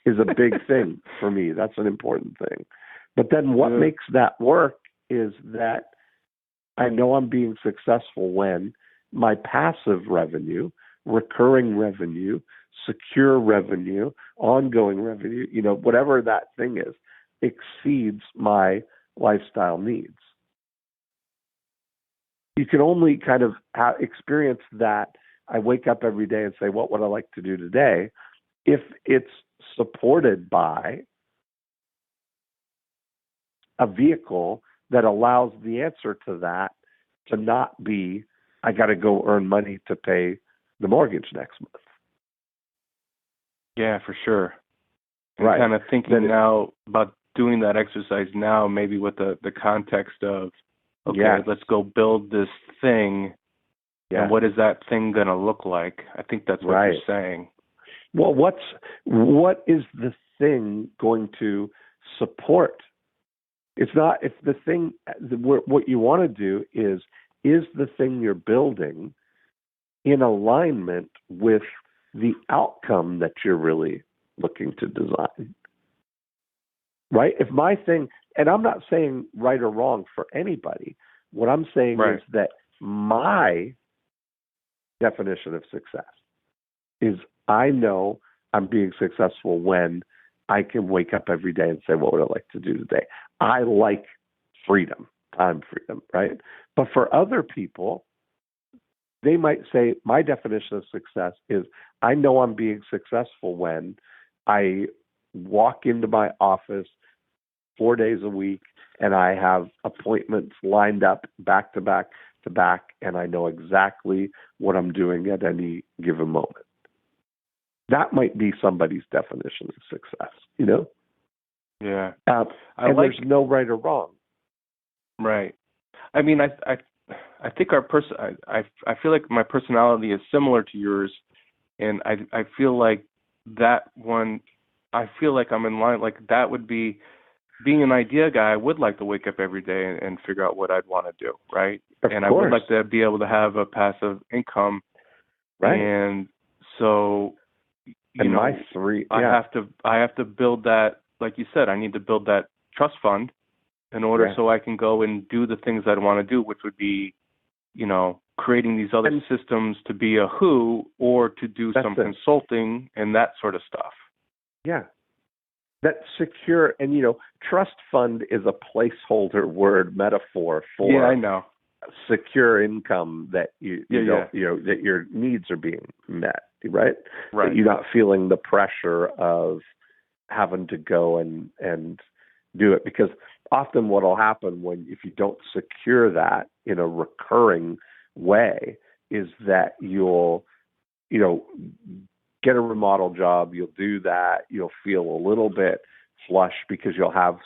is a big thing for me. That's an important thing. But then what makes that work is that I know I'm being successful when my passive revenue, recurring revenue, secure revenue, ongoing revenue, whatever that thing is, exceeds my lifestyle needs. You can only kind of experience that. I wake up every day and say, what would I like to do today? If it's supported by a vehicle that allows the answer to that to not be, I got to go earn money to pay the mortgage next month. Yeah, for sure. Right. I'm kind of thinking now about doing that exercise now, maybe with the context of, let's go build this thing. Yeah. And what is that thing going to look like? I think that's what you're saying. Well, what is the thing going to support? It's not, if the thing, what you want to do is the thing you're building in alignment with the outcome that you're really looking to design? Right? If my thing, and I'm not saying right or wrong for anybody, what I'm saying is that my definition of success is I know I'm being successful when I can wake up every day and say, what would I like to do today? I like freedom, time freedom, right? But for other people, they might say, my definition of success is I know I'm being successful when I walk into my office 4 days a week and I have appointments lined up back to back to back, and I know exactly what I'm doing at any given moment. That might be somebody's definition of success, Yeah. And there's no right or wrong. Right. I mean, I think I feel like my personality is similar to yours, and I feel like that one, I feel like I'm in line. Like that would be, being an idea guy, I would like to wake up every day and figure out what I'd want to do, right? Of course. I would like to be able to have a passive income. Right. And so, my 3, I have to build that, like you said, I need to build that trust fund in order so I can go and do the things I'd want to do, which would be, creating these other systems to be a who, or to do some consulting and that sort of stuff. Yeah. That secure, and trust fund is a placeholder word metaphor for I know. Secure income that that your needs are being met, right? That you're not feeling the pressure of having to go and do it, because often what will happen if you don't secure that in a recurring way is that you'll get a remodel job, you'll do that, you'll feel a little bit flush because you'll have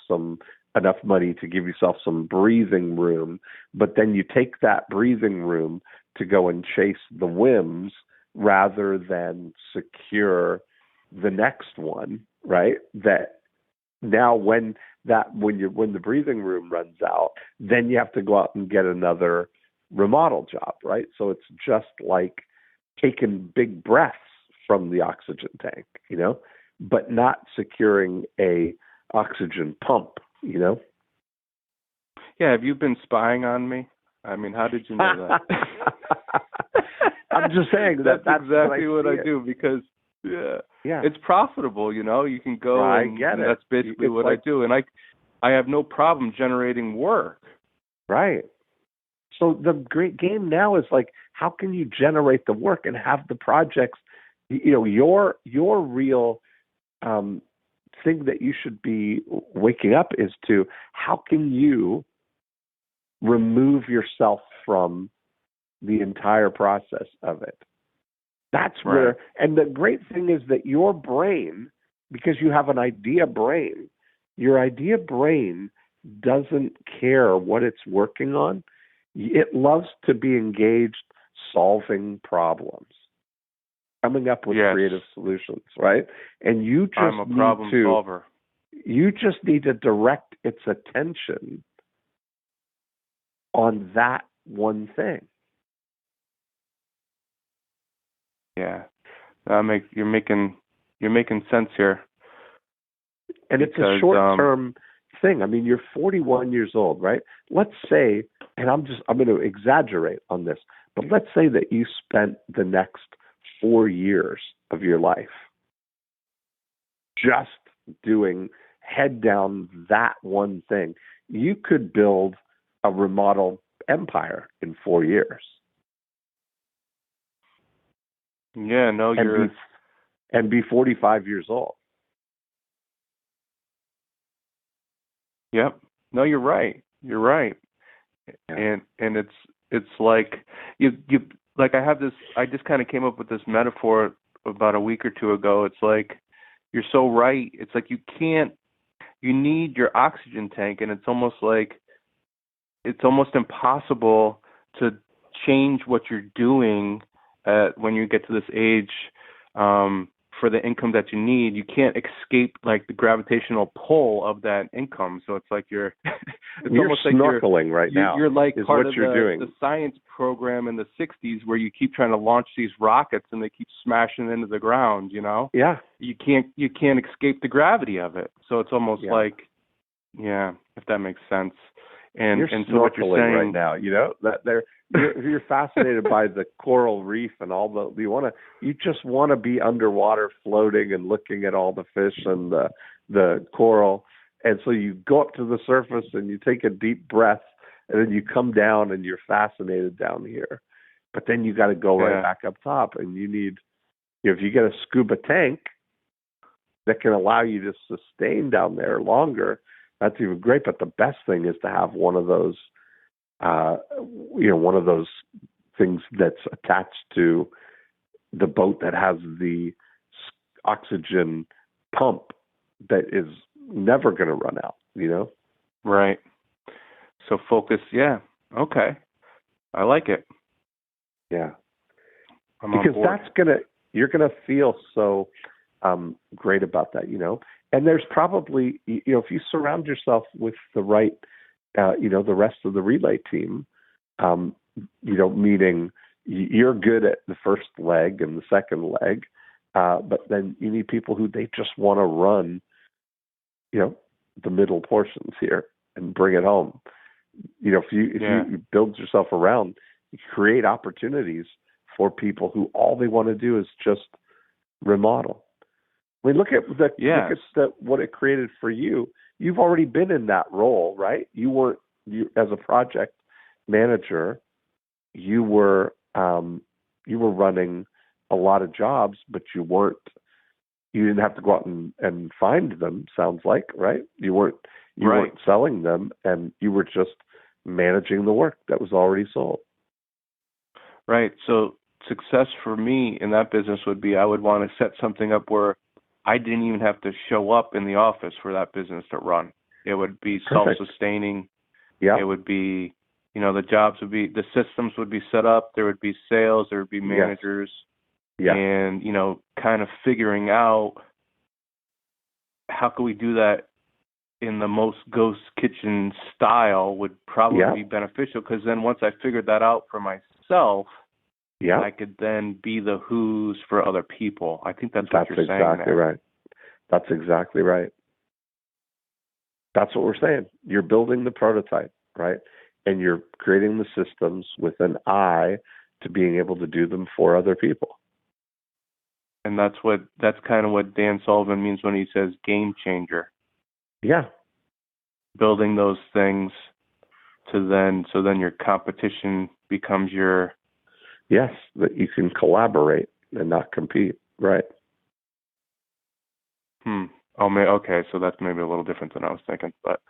enough money to give yourself some breathing room, but then you take that breathing room to go and chase the whims rather than secure the next one, right? That now when the breathing room runs out, then you have to go out and get another remodel job, right? So it's just like taking big breaths from the oxygen tank, but not securing a oxygen pump, Yeah, have you been spying on me? I mean, how did you know that? I'm just saying that's exactly what I do because it's profitable. You can go and that's basically what I do, and I have no problem generating work. Right. So the great game now is like, how can you generate the work and have the projects? Your real thing that you should be waking up is to how can you remove yourself from the entire process of it. That's where, and the great thing is that your brain, because you have an idea brain, your idea brain doesn't care what it's working on. It loves to be engaged solving problems, coming up with creative solutions, right? And you just I'm a problem solver. You just need to direct its attention on that one thing. Yeah, you're making sense here. And it's a short-term thing. I mean, you're 41 years old, right? Let's say, and I'm going to exaggerate on this, but let's say that you spent the next 4 years of your life just doing head down that one thing. You could build a remodel empire in 4 years. Yeah, no, and be 45 years old. Yep. No, you're right. You're right. Yeah. And it's like you like I just kind of came up with this metaphor about a week or two ago. It's like you're so right. It's like you need your oxygen tank, and it's almost impossible to change what you're doing when you get to this age for the income that you need. You can't escape like the gravitational pull of that income. So it's like you're almost snorkeling like right now. You're like part of doing. The science program in the 60s where you keep trying to launch these rockets and they keep smashing into the ground, Yeah. You can't escape the gravity of it. So it's almost like, if that makes sense. And so what you're saying right now, that you're fascinated by the coral reef and all you just want to be underwater floating and looking at all the fish and the coral. And so you go up to the surface and you take a deep breath and then you come down and you're fascinated down here. But then you got to go right back up top, and you need, if you get a scuba tank that can allow you to sustain down there longer, that's even great. But the best thing is to have one of those, one of those things that's attached to the boat that has the oxygen pump that is never going to run out, Right. So focus. Yeah. Okay. I like it. Yeah. Because you're going to feel so great about that, And there's probably, if you surround yourself with the right, the rest of the relay team, meaning you're good at the first leg and the second leg, but then you need people who they just want to run, the middle portions here and bring it home. If you build yourself around, you create opportunities for people who all they want to do is just remodel. I mean, look at what it created for you. You've already been in that role, right? You as a project manager, you were running a lot of jobs, but you didn't have to go out and find them. Sounds like, right? You weren't selling them, and you were just managing the work that was already sold. Right. So success for me in that business would be I would want to set something up where I didn't even have to show up in the office for that business to run. It would be self-sustaining. Yeah. It would be, the systems would be set up. There would be sales. There would be managers. Yeah. And, kind of figuring out how can we do that in the most ghost kitchen style would probably be beneficial, because then once I figured that out for myself, I could then be the who's for other people. I think that's what you're saying. That's exactly right. That's exactly right. That's what we're saying. You're building the prototype, right? And you're creating the systems with an eye to being able to do them for other people. And that's kind of what Dan Sullivan means when he says game changer. Yeah. Building those things so then your competition becomes your... Yes, that you can collaborate and not compete, right? Okay, so that's maybe a little different than I was thinking, but...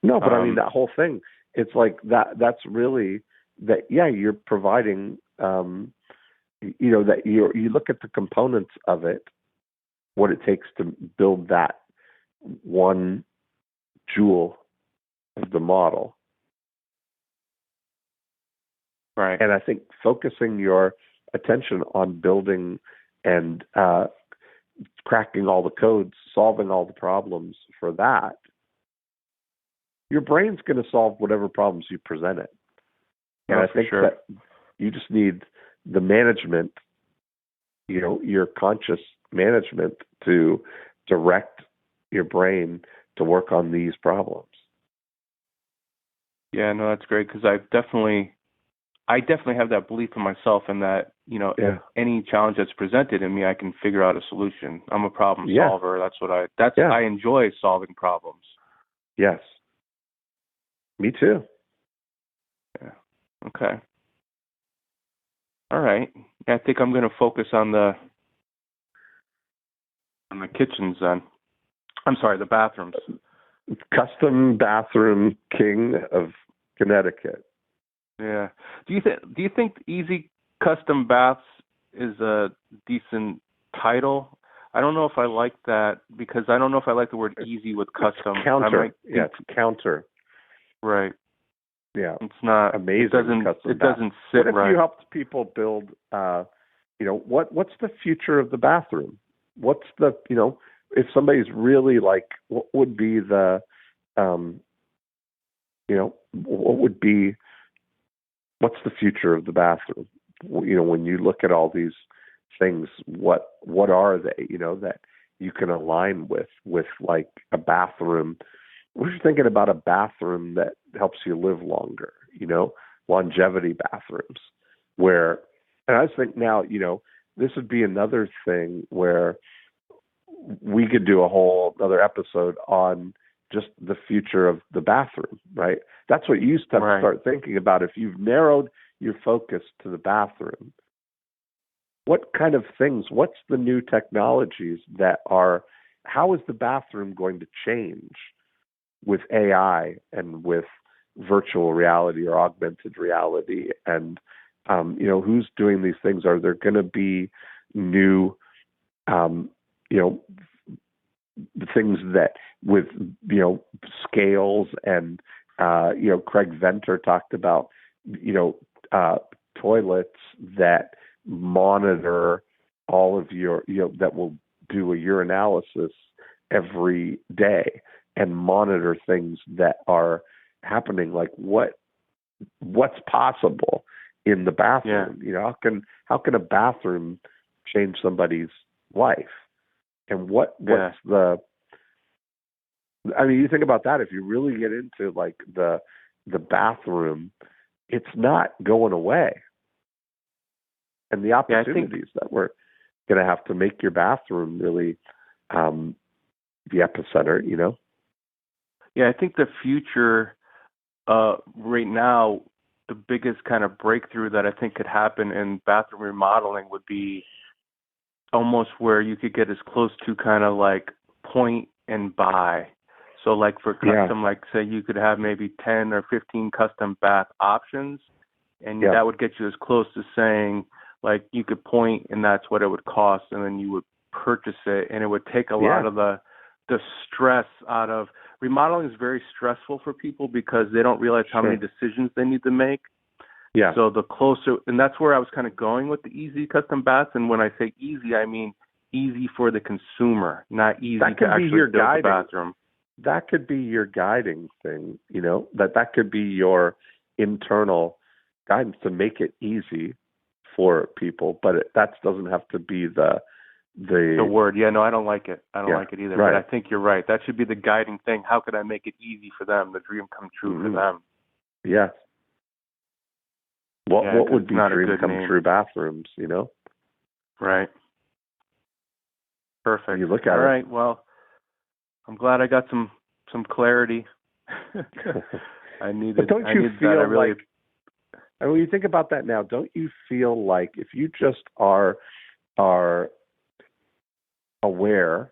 No, but I mean, that whole thing, it's like that's really, that, you're providing, that you look at the components of it, what it takes to build that one jewel of the model. Right. And I think focusing your attention on building and cracking all the codes, solving all the problems for that, your brain's going to solve whatever problems you present it. And I think that you just need the management, your conscious management to direct your brain to work on these problems. Yeah, no, that's great, because I definitely have that belief in myself, and that, any challenge that's presented in me, I can figure out a solution. I'm a problem solver. That's I enjoy solving problems. Yes. Me too. Yeah. Okay. All right. I think I'm going to focus on the kitchens then. I'm sorry, the bathrooms. Custom bathroom king of Connecticut. Yeah. Do you think Easy Custom Baths is a decent title? I don't know if I like that, because I don't know if I like the word easy with custom. It's counter. It's counter. Right. Yeah. It's not amazing. It doesn't sit right. What if you helped people build, what's the future of the bathroom? What's the, if somebody's really like, what would be the, what's the future of the bathroom? When you look at all these things, what are they, that you can align with like a bathroom? We're just thinking about a bathroom that helps you live longer, longevity bathrooms, and I just think now, this would be another thing where we could do a whole other episode on just the future of the bathroom, right? That's what you used to start thinking about. If you've narrowed your focus to the bathroom, what kind of things, what's the new technologies how is the bathroom going to change with AI and with virtual reality or augmented reality? And, who's doing these things? Are there going to be new, things that with, scales and, Craig Venter talked about, toilets that monitor all of your, that will do a urinalysis every day and monitor things that are happening, like what's possible in the bathroom. How can a bathroom change somebody's life? And what's the, I mean, you think about that, if you really get into like the bathroom, it's not going away. And the opportunities that we're going to have to make your bathroom really the epicenter, Yeah, I think the future right now, the biggest kind of breakthrough that I think could happen in bathroom remodeling would be almost where you could get as close to kind of like point and buy. So like for custom, like say you could have maybe 10 or 15 custom bath options, and that would get you as close to saying like you could point and that's what it would cost, and then you would purchase it, and it would take a lot of the stress out of remodeling. Is very stressful for people because they don't realize how many decisions they need to make. Yeah. So the closer, and that's where I was kind of going with the easy custom baths. And when I say easy, I mean easy for the consumer, not easy to actually build the bathroom. that could be your guiding thing, that could be your internal guidance to make it easy for people, but that doesn't have to be the word. Yeah, no, I don't like it. I don't like it either. Right. But I think you're right. That should be the guiding thing. How could I make it easy for them, the dream come true for them? Yes. What would be dream come name. true bathrooms, Right. Perfect. You look at All it. right. Well, I'm glad I got some clarity. I needed. But don't you feel that. like? And when you think about that now, don't you feel like if you just are aware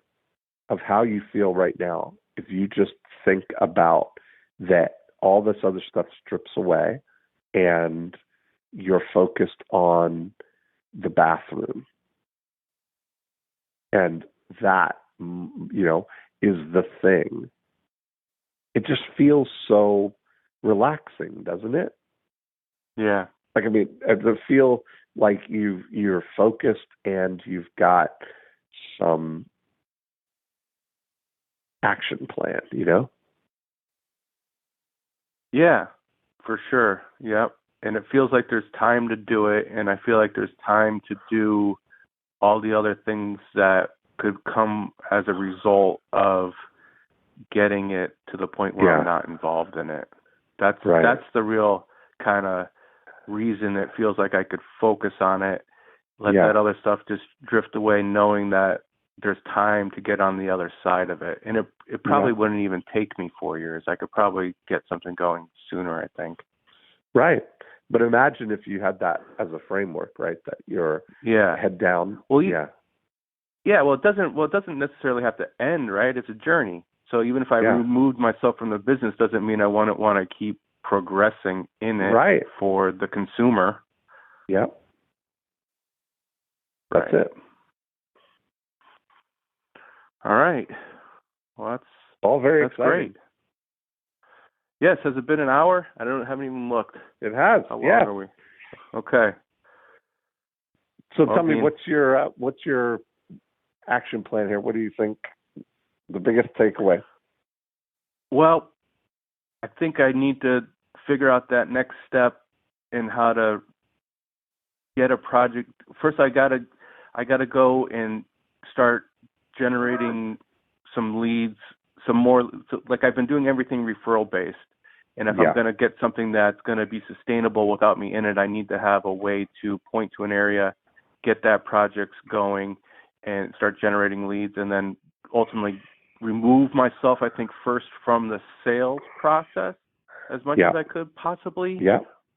of how you feel right now, if you just think about that, all this other stuff strips away, and you're focused on the bathroom, and that is the thing. It just feels so relaxing, doesn't it? Yeah. Like, I feel like you're focused and you've got some action plan, Yeah, for sure. Yep. And it feels like there's time to do it, and I feel like there's time to do all the other things that could come as a result of getting it to the point where I'm not involved in it. That's the real kind of reason it feels like I could focus on it, let that other stuff just drift away, knowing that there's time to get on the other side of it. And it probably wouldn't even take me 4 years. I could probably get something going sooner, I think. Right. But imagine if you had that as a framework, right? That you're head down. Well, well, it doesn't necessarily have to end, right? It's a journey. So even if I removed myself from the business, doesn't mean I want to keep progressing in it for the consumer. Yeah. That's it. All right. Well, that's all very exciting. Great. Yes. Has it been an hour? I haven't even looked. It has. How long are we? Okay. So tell me, what's your action plan here? What do you think the biggest takeaway? Well, I think I need to figure out that next step in how to get a project. First, I gotta go and start generating some leads, some more. Like, I've been doing everything referral based, and if I'm going to get something that's going to be sustainable without me in it, I need to have a way to point to an area, get that project going, and start generating leads, and then ultimately remove myself, I think, first from the sales process as much as I could possibly,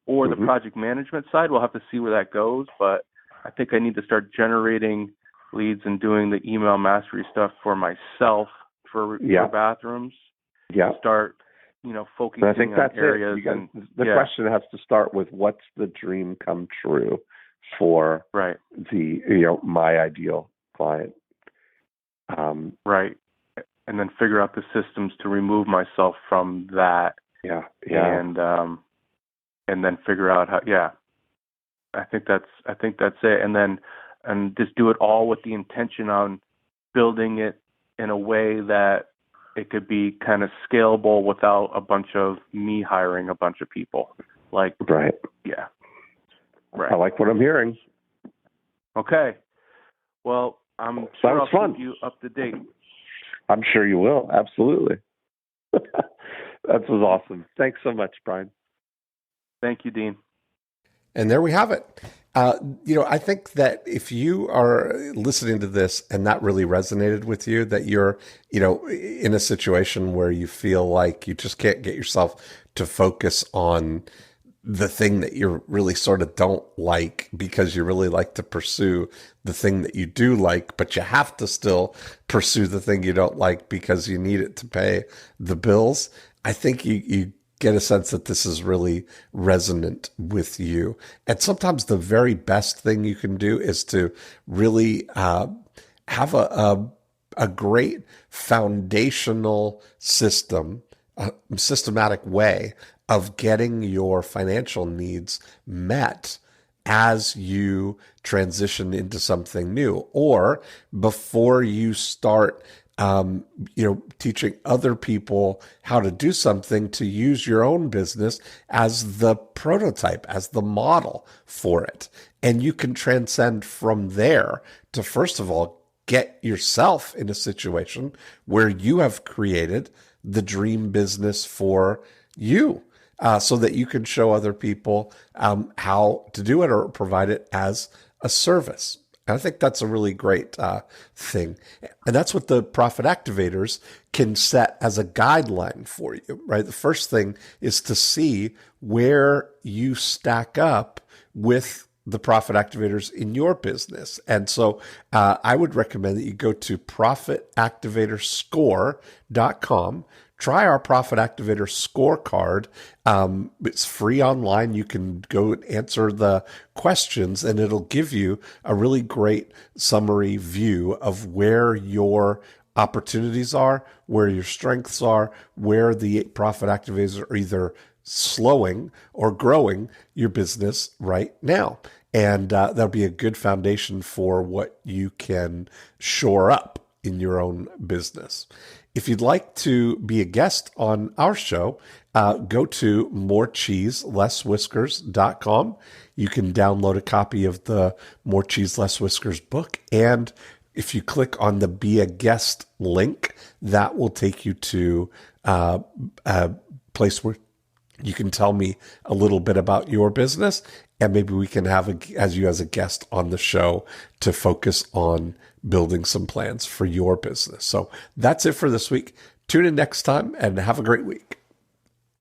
or the project management side. We'll have to see where that goes, but I think I need to start generating leads and doing the email mastery stuff for myself for bathrooms. Start, focusing I think that's on areas. The question has to start with, what's the dream come true for the my ideal client. Right. And then figure out the systems to remove myself from that. And then figure out how. I think that's it. And just do it all with the intention on building it in a way that it could be kind of scalable without a bunch of me hiring a bunch of people. Like, right. I like what I'm hearing. Okay. Well, I'm sure I'll keep you up to date. I'm sure you will. Absolutely. That was awesome. Thanks so much, Brian. Thank you, Dean. And there we have it. I think that if you are listening to this and that really resonated with you, that you're, in a situation where you feel like you just can't get yourself to focus on the thing that you really sort of don't like, because you really like to pursue the thing that you do like, but you have to still pursue the thing you don't like because you need it to pay the bills. I think you get a sense that this is really resonant with you. And sometimes the very best thing you can do is to really have a great foundational system, a systematic way of getting your financial needs met as you transition into something new, or before you start teaching other people how to do something, to use your own business as the prototype, as the model for it. And you can transcend from there to, first of all, get yourself in a situation where you have created the dream business for you, so that you can show other people how to do it or provide it as a service. And I think that's a really great thing. And that's what the profit activators can set as a guideline for you, right? The first thing is to see where you stack up with the profit activators in your business. And so I would recommend that you go to profitactivatorscore.com. Try our Profit Activator Scorecard. It's free online. You can go and answer the questions, and it'll give you a really great summary view of where your opportunities are, where your strengths are, where the profit activators are either slowing or growing your business right now. And that'll be a good foundation for what you can shore up in your own business. If you'd like to be a guest on our show, go to morecheeselesswhiskers.com. You can download a copy of the More Cheese, Less Whiskers book. And if you click on the Be a Guest link, that will take you to a place where you can tell me a little bit about your business, and maybe we can have you as a guest on the show to focus on building some plans for your business. So that's it for this week. Tune in next time and have a great week.